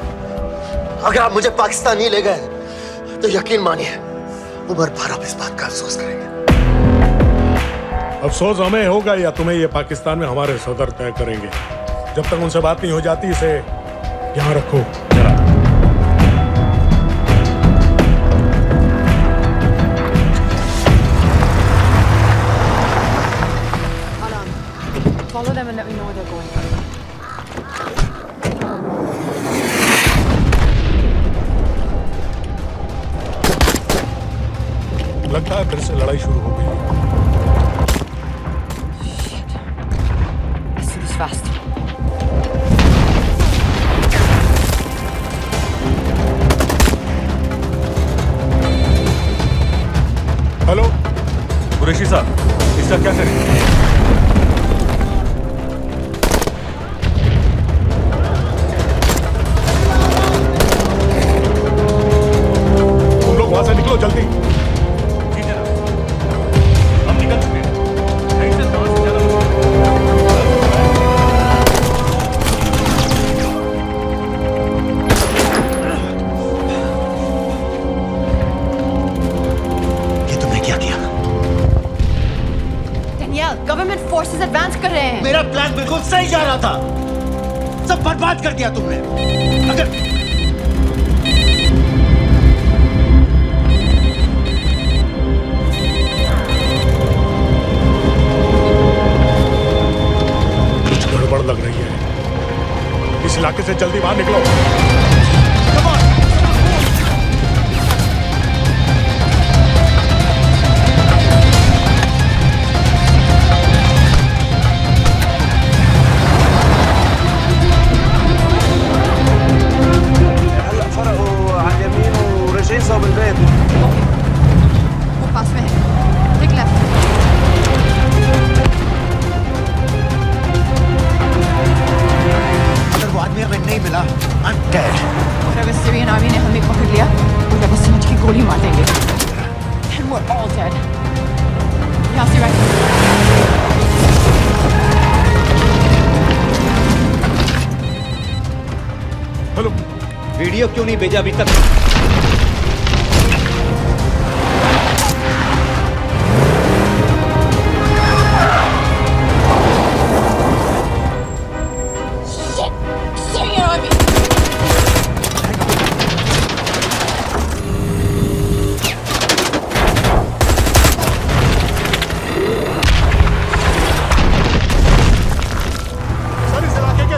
अगर आप मुझे पाकिस्तान नहीं ले गए तो यकीन मानिए उम्र भर आप इस बात का अफसोस करेंगे। अफसोस हमें होगा या तुम्हें ये पाकिस्तान में हमारे सदर तय करेंगे। जब तक उनसे बात नहीं हो जाती इसे यहाँ रखो। Follow them and let me know where they're going. लगता है फिर से लड़ाई शुरू हो गई। Shit. Let's do this fast. Hello Qureshi साहब, इसका क्या करें? वहां से निकलो जल्दी। ठीक है, हम निकल चुके हैं। ये तुमने क्या किया? डैनियल, गवर्नमेंट फोर्सेस एडवांस कर रहे हैं। मेरा प्लान बिल्कुल सही जा रहा था, सब बर्बाद कर दिया तुमने। अगर कुछ गड़बड़ लग रही है, इस इलाके से जल्दी बाहर निकलो। वो पास में है। Take left. अगर वो आदमी हमें नहीं मिला, I'm dead. और अगर सीरियन आर्मी ने हमें पकड़ लिया तो वो समझ के गोली मार देंगे। And we're all dead. यहाँ से right. हेलो, वीडियो क्यों नहीं भेजा अभी तक?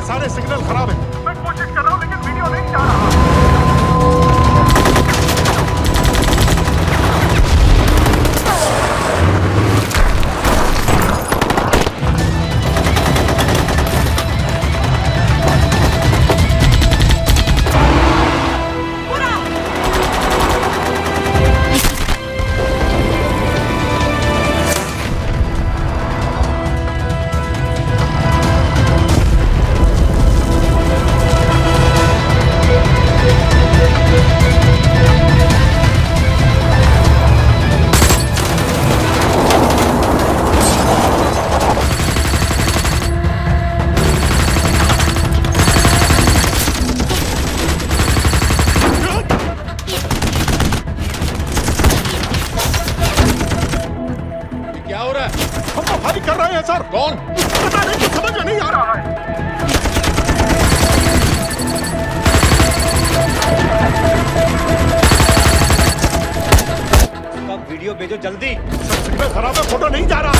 सारे सिग्नल खराब है। मैं कोशिश कर रहा हूं लेकिन वीडियो नहीं जा रहा। कर रहे हैं सर। कौन? पता नहीं, कुछ समझ में नहीं आ रहा है। वीडियो भेजो जल्दी। सर सिग्नल खराब है, फोटो नहीं जा रहा।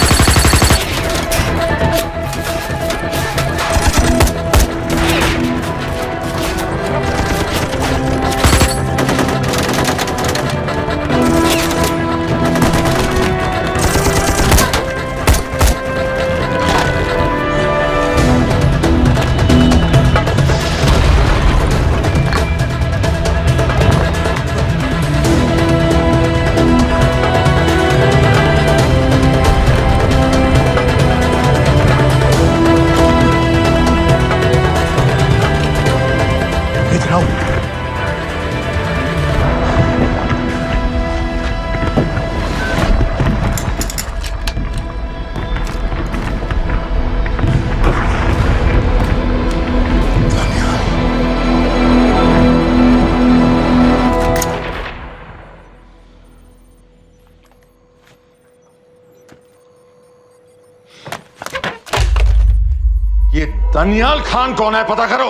ये दानियाल खान कौन है, पता करो।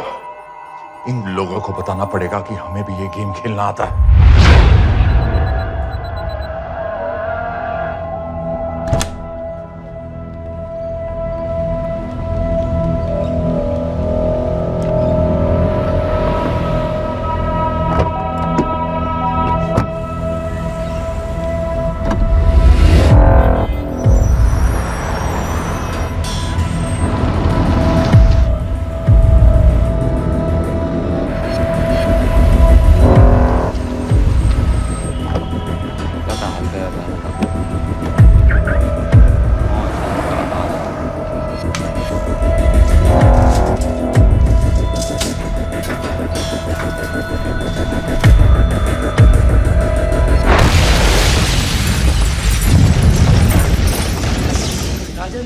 इन लोगों को बताना पड़ेगा कि हमें भी ये गेम खेलना आता है।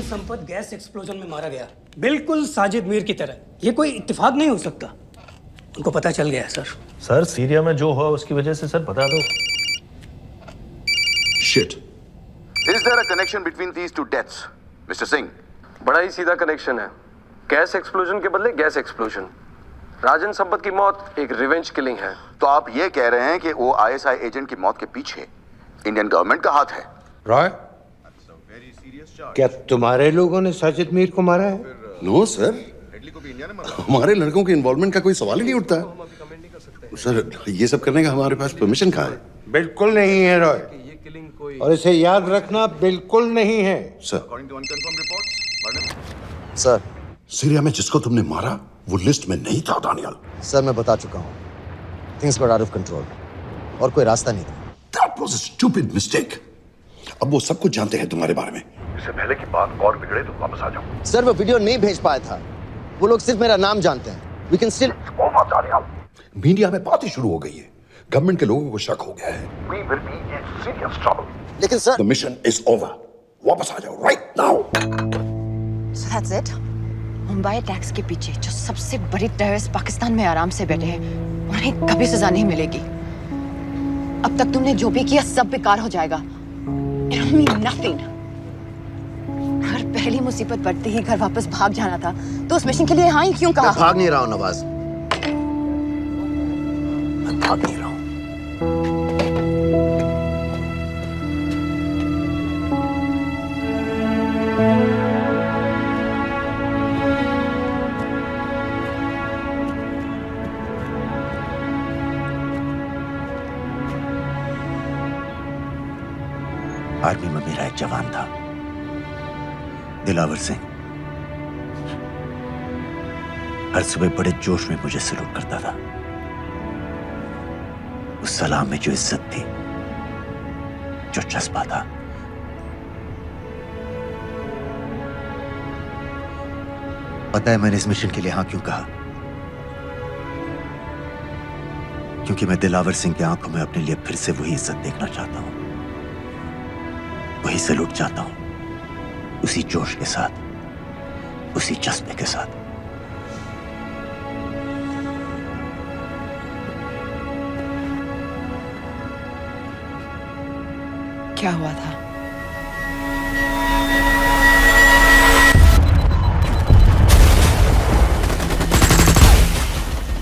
संपत गैस एक्सप्लोजन में मारा गया, बिल्कुल साजिद मीर की तरह। ये कोई इत्तेफाक नहीं हो सकता। उनको पता चल गया है सर। सर सीरिया में जो हुआ उसकी वजह से सर बता दो। Shit. Is there a connection between these two deaths? Mister Singh, बड़ा ही सीधा कनेक्शन है। गैस एक्सप्लोजन के बदले गैस एक्सप्लोजन। राजन संपत की मौत एक रिवेंज किलिंग है। तो आप ये कह रहे हैं कि वो आईएसआई एजेंट की मौत के पीछे इंडियन गवर्नमेंट का हाथ है? रॉय, क्या तुम्हारे लोगों ने साजिद मीर को मारा है? नो सर, हमारे लड़कों के इन्वॉल्वमेंट का कोई सवाल ही नहीं उठता सर। ये सब करने का हमारे पास परमिशन कहाँ है? बिल्कुल नहीं है रॉय, और इसे याद रखना बिल्कुल नहीं है। सर, सर, सीरिया में जिसको तुमने मारा वो लिस्ट में नहीं था दानियल। सर मैं बता चुका हूँ, things were out of control और कोई रास्ता नहीं था। That was a stupid mistake. अब वो सब कुछ जानते हैं तुम्हारे बारे में। इससे पहले की बात और बिगड़े तो वापस आ जाओ। सर वो वीडियो नहीं भेज पाया था, वो लोग सिर्फ मेरा नाम जानते हैं। We can still... मीडिया में बात ही शुरू हो गई है, गवर्नमेंट के लोगों को शक हो गया है। We will be in serious trouble. लेकिन sir, The mission is over. वापस आ जाओ right now. So that's it? Mumbai attacks के पीछे जो सबसे बड़ी टेररिस्ट पाकिस्तान में आराम से बैठे हैं, उन्हें कभी सजा नहीं मिलेगी। अब तक तुमने जो भी किया सब बेकार हो जाएगा। It'll mean nothing. अगर पहली मुसीबत पड़ते ही घर वापस भाग जाना था, तो उस मिशन के लिए हाँ ही क्यों कहा? मैं भाग नहीं रहा हूँ नवाज, मैं भाग नहीं रहा हूँ। आर्मी में मेरा एक जवान था, दिलावर सिंह। हर सुबह बड़े जोश में मुझे सलूट करता था। उस सलाम में जो इज्जत थी, जो जज्बा था, पता है मैंने इस मिशन के लिए हाँ क्यों कहा? क्योंकि मैं दिलावर सिंह की आंखों में अपने लिए फिर से वही इज्जत देखना चाहता हूं, वही सलूट चाहता हूं, उसी जोश के साथ, उसी जज्बे के साथ। क्या हुआ था?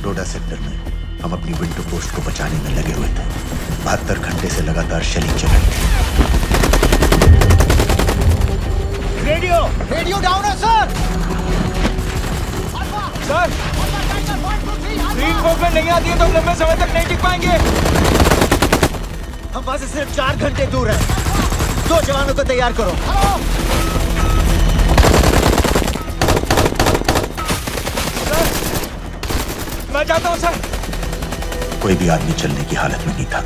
डोडा सेक्टर में हम अपनी विंडो पोस्ट को बचाने में लगे हुए थे। 72 घंटे से लगातार शेलिंग चल रही थी। रेडियो डाउन है सर। सर, ग्रीन मूवमेंट नहीं आती है तो हम लंबे समय तक नहीं टिक पाएंगे। हम वहां से सिर्फ 4 घंटे दूर हैं। 2 जवानों को तैयार करो। सर, मैं जाता हूं सर। कोई भी आदमी चलने की हालत में नहीं था।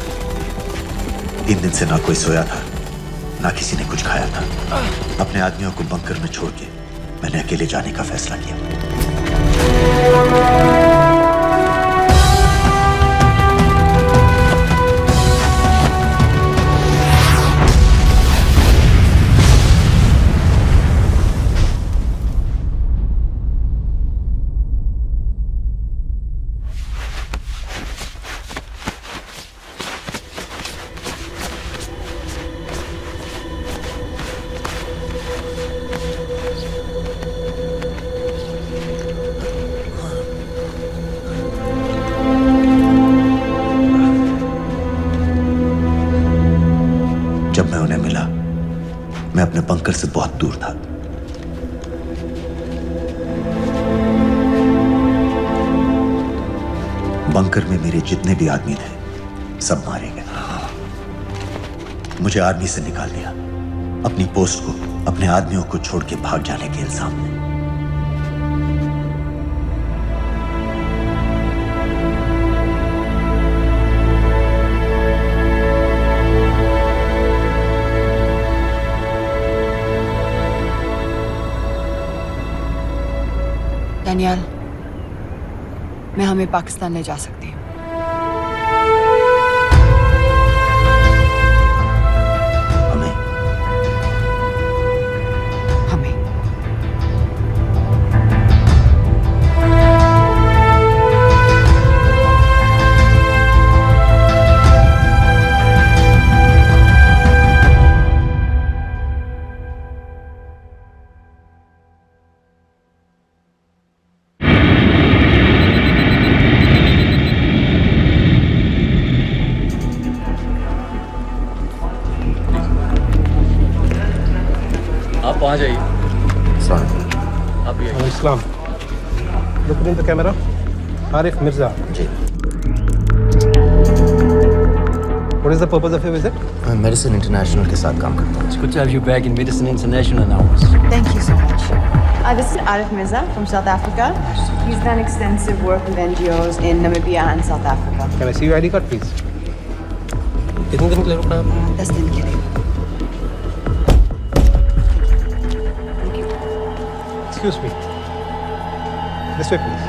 3 दिन से ना कोई सोया था, ना किसी ने कुछ खाया था। अपने आदमियों को बंकर में छोड़ के मैंने अकेले जाने का फैसला किया। जब मैं उन्हें मिला, मैं अपने बंकर से बहुत दूर था। बंकर में मेरे जितने भी आदमी थे, सब मारे गए। मुझे आर्मी से निकाल दिया, अपनी पोस्ट को, अपने आदमियों को छोड़ के भाग जाने के इल्जाम में। डैनियल, मैं हमें पाकिस्तान ले जा सकती हूँ। Islam. Look in the camera. Arif Mirza. जी. What is the purpose of your visit? मैं मेडिसिन इंटरनेशनल के साथ काम करता हूँ. It's good to have you back in Medicine International now. Thank you so much. This is Arif Mirza from South Africa. He's done extensive work with NGOs in Namibia and South Africa. Can I see your ID card, please? कितने दिन के लिए रुकना है? 10 दिन के लिए. Excuse me. This way, please.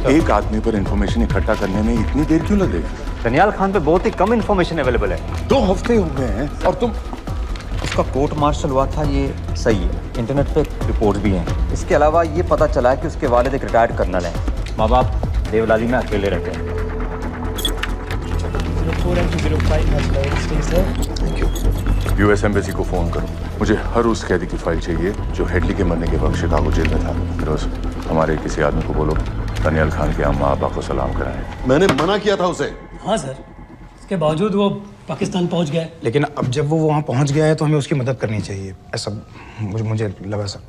एक आदमी पर इंफॉर्मेशन इकट्ठा करने में इतनी देर क्यों लगेगी? दनियाल खान पे बहुत ही कम इंफॉर्मेशन अवेलेबल है। 2 हफ्ते हो गए हैं और तुम उसका कोर्ट मार्शल हुआ था, ये सही है। इंटरनेट पे रिपोर्ट भी हैं। इसके अलावा ये पता चला है कि उसके वालिद एक रिटायर्ड कर्नल हैं। माँ बाप देवलाली में अकेले रहते हैं। यूएस एम्बेसी को फोन करो। मुझे हर उस कैदी की फाइल चाहिए जो हेडली के मरने के वक्त शिकागो जेल में था। फिरोज, हमारे किसी आदमी को बोलो दनियाल खान के अम्मा अब्बा को सलाम कराएं। मैंने मना किया था उसे। हाँ सर, इसके बावजूद वो पाकिस्तान पहुंच गया। लेकिन अब जब वो वहाँ पहुँच गया है तो हमें उसकी मदद करनी चाहिए, ऐसा मुझे लगा सर।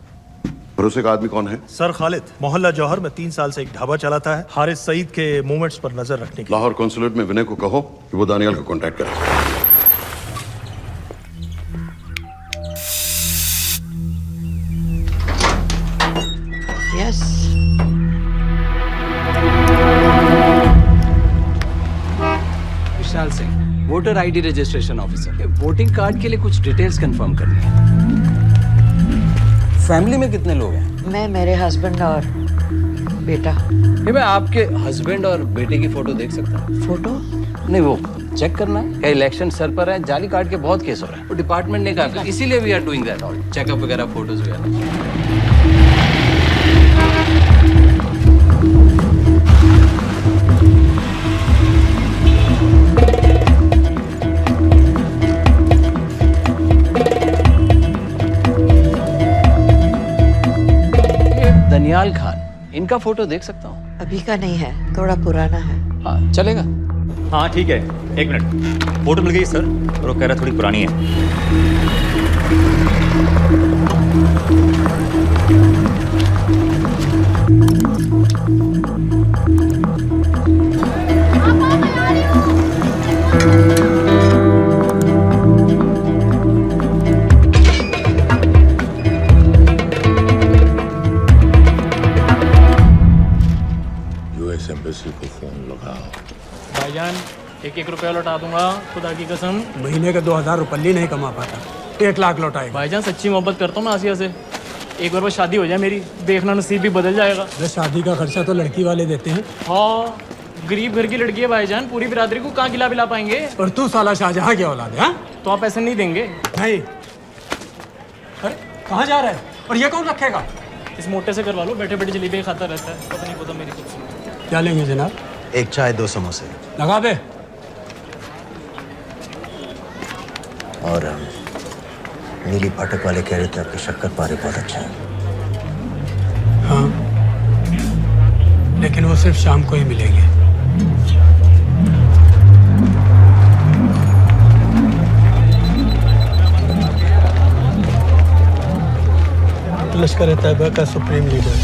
भरोसे का आदमी कौन है? सर खालिद, मोहल्ला जौहर में 3 साल से एक ढाबा चलाता है। हारिस सईद के मूवमेंट्स पर नजर रखने के लिए। लाहौर कॉन्सुलेट में विनय को कहो कि वो दानियाल को कांटेक्ट करे। Yes. Vishal Singh, voter ID registration officer. Voting card के लिए कुछ डिटेल्स कंफर्म करनी है। फैमिली में कितने लोग हैं? मैं, मेरे हस्बैंड और बेटा। ये मैं आपके हस्बैंड और बेटे की फोटो देख सकता हूँ? फोटो? नहीं, वो चेक करना है। क्या इलेक्शन सर पर है? जाली कार्ड के बहुत केस हो रहे हैं। वो डिपार्टमेंट ने कहा, इसीलिए we are doing that all checkup वगैरह, फोटोज वगैरह। दनियाल खान, इनका फोटो देख सकता हूँ? अभी का नहीं है, थोड़ा पुराना है। हाँ, चलेगा। हाँ ठीक है, 1 मिनट। फोटो मिल गई सर, और वो कह रहा थोड़ी पुरानी है। यूएस एम्बेसी को फोन लगाओ। भाईजान, 1-1 रुपया लौटा दूंगा, खुदा की कसम। महीने का 2000 रुपये नहीं कमा पाता, 1 लाख लौटाएगा। भाईजान सच्ची मोहब्बत करता हूँ मैं आसिया से। एक बार बस शादी हो जाए मेरी, देखना नसीब भी बदल जाएगा। अरे शादी का खर्चा तो लड़की वाले देते हैं। हाँ, गरीब घर की लड़की है भाईजान, पूरी बिरादरी को कहाँ खिला पाएंगे। और तू साला शाहजहां की औलाद है? तो आप ऐसे नहीं देंगे? नहीं। अरे कहाँ जा रहा है? और ये कौन रखेगा? इस मोटे से करवा लो, बैठे बैठे जलेबी खाता रहता है, पता नहीं पता मेरी कुछ। क्या लेंगे जनाब? 1 चाय 2 समोसे। लगा दे। और नीली फाटक वाले कह रहे थे आपके शक्कर पारे बहुत अच्छा है। हाँ, लेकिन वो सिर्फ शाम को ही मिलेंगे। लश्कर तैयबा का सुप्रीम लीडर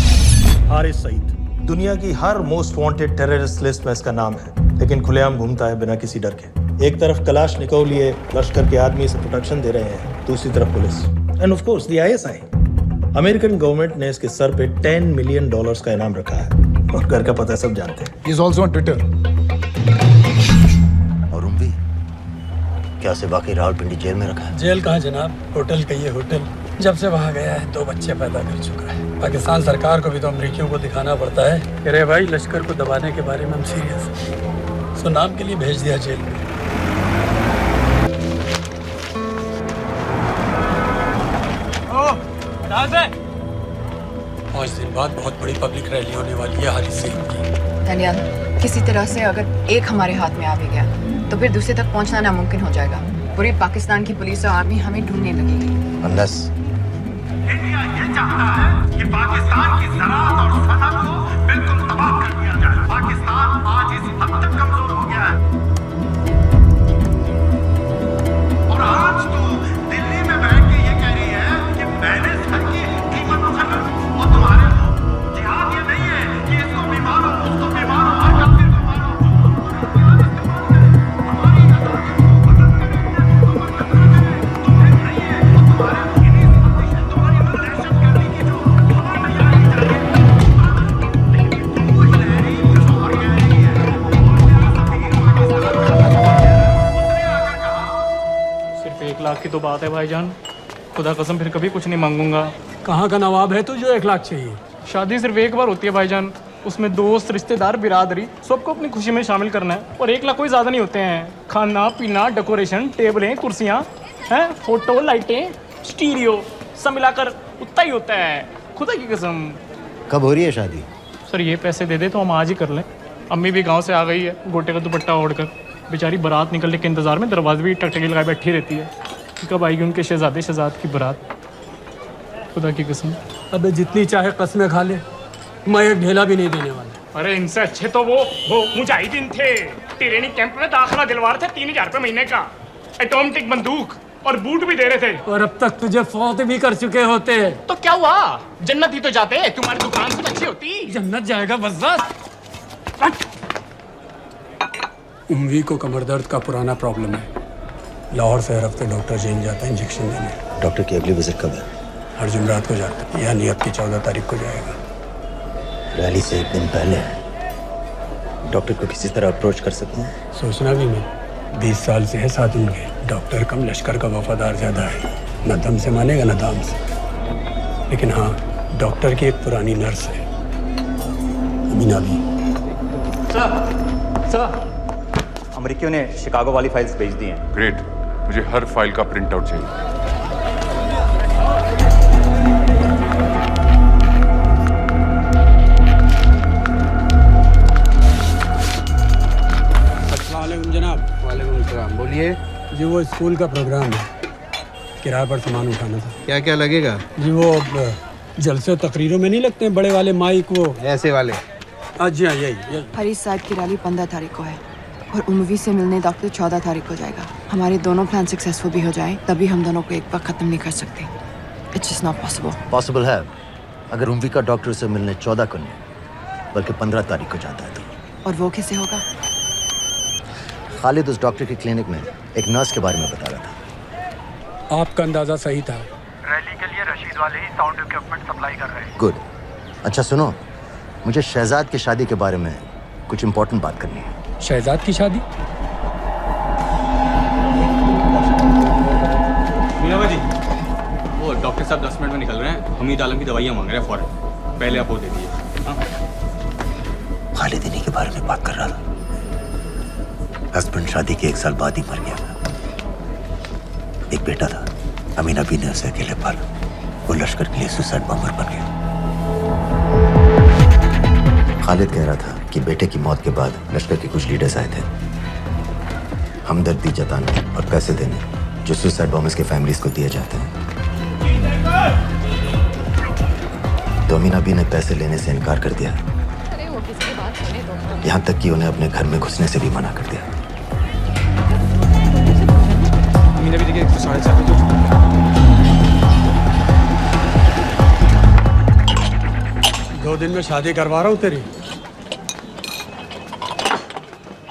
हारिस सईद दुनिया की हर मोस्ट वांटेड टेररिस्ट लिस्ट में इसका नाम है, लेकिन खुलेआम घूमता है बिना किसी डर के। एक तरफ कलाशनिकोव लिए लश्कर के आदमी इसे प्रोटेक्शन दे रहे हैं, दूसरी तरफ police end of course the ISI। American government ने इसके सर पे $10 मिलियन का इनाम रखा है, और घर का पता सब जानते हैं। He is also on Twitter. और उम्वी क्या से बाकी रावलपिंडी जेल में रखा है? जेल कहाँ जनाब, होटल कहिए होटल। जब से वहाँ गया है 2 बच्चे पैदा कर चुका है। पाकिस्तान सरकार को भी तो अमरीकियों को दिखाना पड़ता है। अरे भाई, लश्कर को दबाने के बारे में हम सीरियस हैं। सो नाम के लिए भेज दिया जेल में। पाँच दिन बाद बहुत बड़ी पब्लिक रैली होने वाली है हारिस सईद की। दनियाल, किसी तरह से अगर एक हमारे हाथ में आ भी गया तो फिर दूसरे तक पहुंचना नामुमकिन हो जाएगा। पूरी पाकिस्तान की पुलिस और आर्मी हमें ढूंढने लगेगी। Unless इंडिया ये चाहता है कि पाकिस्तान की ज़राअत और सनअत को बिल्कुल तबाह कर दिया जाए। की तो बात है भाईजान, खुदा कसम फिर कभी कुछ नहीं मांगूंगा। कहाँ का नवाब है तू जो 1 लाख चाहिए? शादी सिर्फ एक बार होती है भाईजान, उसमें दोस्त रिश्तेदार बिरादरी सबको अपनी खुशी में शामिल करना है, और 1 लाख कोई ज़्यादा नहीं होते हैं। खाना पीना, डेकोरेशन, टेबलें, कुर्सियाँ हैं, फोटो, लाइटें, स्टीरियो सब मिलाकर उतना ही होता है, खुदा की कसम। कब हो रही है शादी? सर ये पैसे दे दे तो हम आज ही कर लें। अम्मी भी गांव से आ गई है गोटे का दुपट्टा ओढ़कर, बेचारी बारात निकलने के इंतजार में दरवाजे भी टकटकी लगाए बैठी रहती है कि कब आएगी उनके शहजाद की बारात, खुदा की कसम। अबे जितनी चाहे कसमें खा ले, मैं एक ढेला भी नहीं देने वाला। अरे इनसे अच्छे तो वो मुजाहिदीन थे, ट्रेनिंग कैंप में दाखिला दिलवा रहे थे 3000 रुपये महीने का, ऑटोमेटिक बंदूक और बूट भी दे रहे थे। और अब तक तुझे फौत भी कर चुके होते। तो क्या हुआ, जन्नत ही तो जाते, तुम्हारी दुकान से अच्छी होती। जन्नत जाएगा बस। उम्वी को कमर दर्द का पुराना प्रॉब्लम है, लाहौर से हर हफ्ते डॉक्टर जेल जाता है इंजेक्शन देने। डॉक्टर की अगली विजिट कब है? हर जुमरात को जाता है, यानी अब की 14 तारीख को जाएगा। रैली से 1 दिन पहले डॉक्टर को किसी तरह अप्रोच कर सकते हैं? सोचना भी नहीं, 20 साल से है साथ उनके। डॉक्टर कम लश्कर का वफादार ज्यादा है, न दम से मानेगा न दाम से। लेकिन हाँ, डॉक्टर की एक पुरानी नर्स है, अमीना भी। सर अमेरिकियों ने शिकागो वाली फाइल्स भेज दी हैं। ग्रेट, मुझे हर फाइल का प्रिंट आउट चाहिए। अस्सलाम वालेकुम जनाब। वालेकुम सलाम, बोलिए। जी वो स्कूल का प्रोग्राम है, किराए पर सामान उठाना था। क्या क्या लगेगा? जी वो जलसे तकरीरों में नहीं लगते हैं बड़े वाले माइक, वो ऐसे वाले? जी हाँ, यही। हरीश साहब की रैली 15 तारीख को है और उम्वी से मिलने डॉक्टर 14 तारीख को जाएगा। हमारे दोनों प्लान सक्सेसफुल भी हो जाए तभी हम दोनों को एक बार खत्म नहीं कर सकते। It's just not possible. Possible है अगर उम्वी का डॉक्टर से मिलने 14 को नहीं बल्कि 15 तारीख को जाता है तो। और वो कैसे होगा? खालिद उस डॉक्टर की क्लिनिक में एक नर्स के बारे में बता रहा था। आपका अंदाजा सही था। रैली के लिए रशीद वाले ही साउंड इक्विपमेंट सप्लाई कर रहे हैं। गुड। अच्छा सुनो, मुझे शहजाद की शादी के बारे में कुछ इंपॉर्टेंट बात करनी है। शहजाद की शादी? मीना जी, वो डॉक्टर साहब 10 मिनट में निकल रहे हैं, हमीद आलम की दवाइयाँ मांग रहे हैं फौरन, पहले आप वो दे दीजिए। खालिद इन्हीं के बारे में बात कर रहा था। हस्बैंड शादी के 1 साल बाद ही मर गया। एक बेटा था, अमीना भी ने उसे अकेले पाला। वो लश्कर के लिए सुसाइड बॉम्बर बन गया। खालिद कह रहा था कि बेटे की मौत के बाद लश्कर के कुछ लीडर्स आए थे हमदर्दी जताने और पैसे देने, जो सुसाइड बॉम्बर्स के फैमिलीज को दिए जाते हैं। तो अमीना भी ने पैसे लेने से इनकार कर दिया, यहाँ तक कि उन्हें अपने घर में घुसने से भी मना कर दिया। मीना भी देखिए 7:30 2 दिन में शादी करवा रहा हूँ तेरी,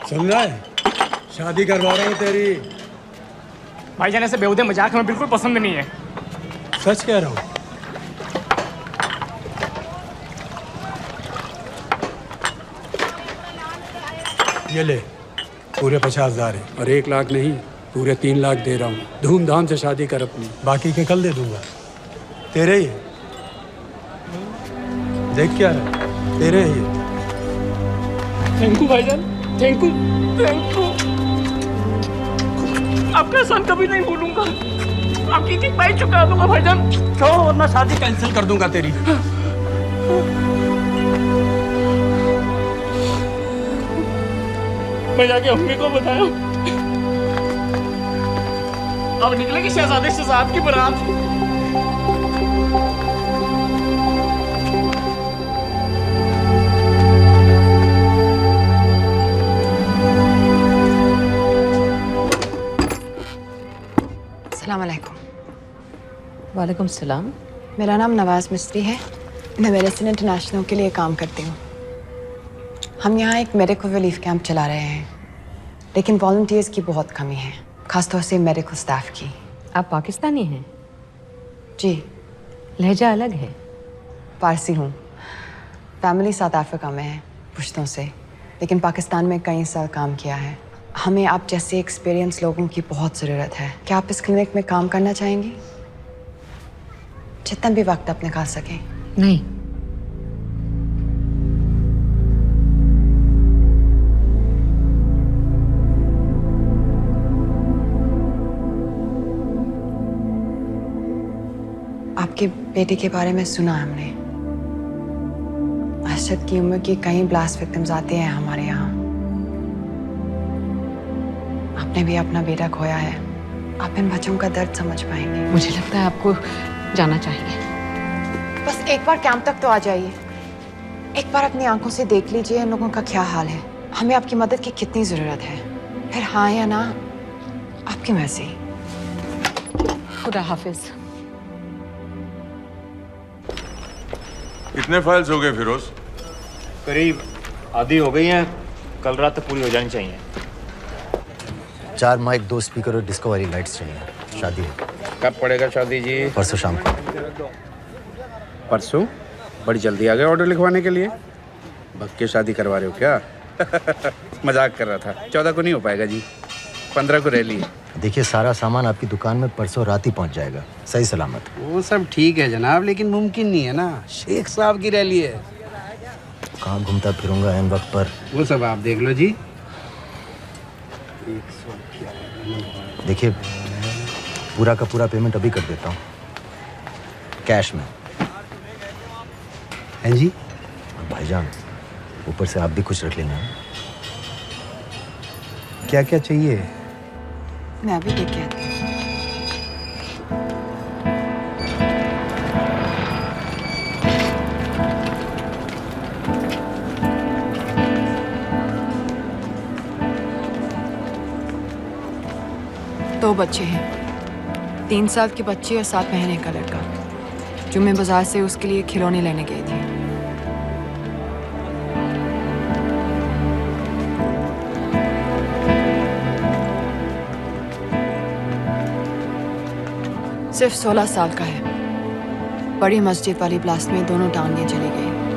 सुन रहा है? शादी करवा रहा हूँ तेरी। भाईजान ऐसे बेहुदे मजाक हमें बिल्कुल पसंद नहीं है। सच कह रहा हूँ। ये ले, पूरे 50,000 है और 1 लाख नहीं, पूरे 3 लाख दे रहा हूँ। धूमधाम से शादी कर अपनी, बाकी के कल दे दूंगा। तेरे ही है। देख क्या है, तेरे ही है। थैंक यू भाईजान, थैंक यू, थैंक यू। आपका एहसान कभी नहीं भूलूंगा, आपकी एक बाइक चुका दूंगा भाईजान। क्यों, वरना शादी कैंसिल कर दूंगा तेरी। मैं जाके अम्मी को बताया, अब निकलेगी शहजादे शहजाद की बारात। अस्सलाम वालेकुम। वालेकुम सलाम। मेरा नाम नवाज मिस्त्री है, मैं मेडिसिन इंटरनेशनल के लिए काम करती हूँ। हम यहाँ एक मेडिकल रिलीफ कैंप चला रहे हैं, लेकिन वॉलंटियर्स की बहुत कमी है, खासतौर से मेडिकल स्टाफ की। आप पाकिस्तानी हैं? जी। लहजा अलग है। पारसी हूँ, फैमिली साउथ अफ्रीका में है पुश्तों से, लेकिन पाकिस्तान में कई साल काम किया है। हमें आप जैसे एक्सपीरियंस लोगों की बहुत ज़रूरत है। क्या आप इस क्लिनिक में काम करना चाहेंगी? जितना भी वक्त आप निकाल सकें। नहीं। आपके बेटे के बारे में सुना हमने। अरशद की उम्र के कई ब्लास्ट विक्टिम्स आते हैं हमारे यहाँ। आपने भी अपना बेटा खोया है। आप इन बच्चों का दर्द समझ पाएंगे। मुझे लगता है आपको जाना चाहिए। बस एक बार कैंप तक तो आ जाइए। एक बार अपनी आंखों से देख लीजिए इन लोगों का क्या हाल है। हमें आपकी मदद की कितनी जरूरत है। फिर हाँ या ना आपकी मर्जी। खुदा हाफिज। कितने फाइल्स हो गए फिरोज? करीब आधी हो गई हैं। कल रात तक पूरी हो जानी चाहिए। 4 माइक, 2 स्पीकर और डिस्को वाली लाइट्स चाहिए। शादी है। कब पड़ेगा शादी जी? परसों शाम को। परसों? बड़ी जल्दी आ गए ऑर्डर लिखवाने के लिए। भक्के शादी करवा रहे हो क्या? मजाक कर रहा था। 14 को नहीं हो पाएगा जी, 15 को रैली है। देखिए, सारा सामान आपकी दुकान में परसों रात ही पहुंच जाएगा, सही सलामत। वो सब ठीक है जनाब, लेकिन मुमकिन नहीं है ना। शेख साहब की रैली है। कहाँ घूमता फिरूंगा इन वक्त पर? वो सब आप देख लो जी। देखिए, पूरा का पूरा पेमेंट अभी कर देता हूँ, कैश में। हैं जी? और भाईजान, ऊपर से आप भी कुछ रख लेना। क्या क्या चाहिए? मैं अभी देख के आती हूँ। दो बच्चे हैं, 3 साल की बच्ची और 7 महीने का लड़का, जो मैं बाजार से उसके लिए खिलौने लेने गई थी। सिर्फ 16 साल का है। बड़ी मस्जिद वाली ब्लास्ट में दोनों टांगें चली गई।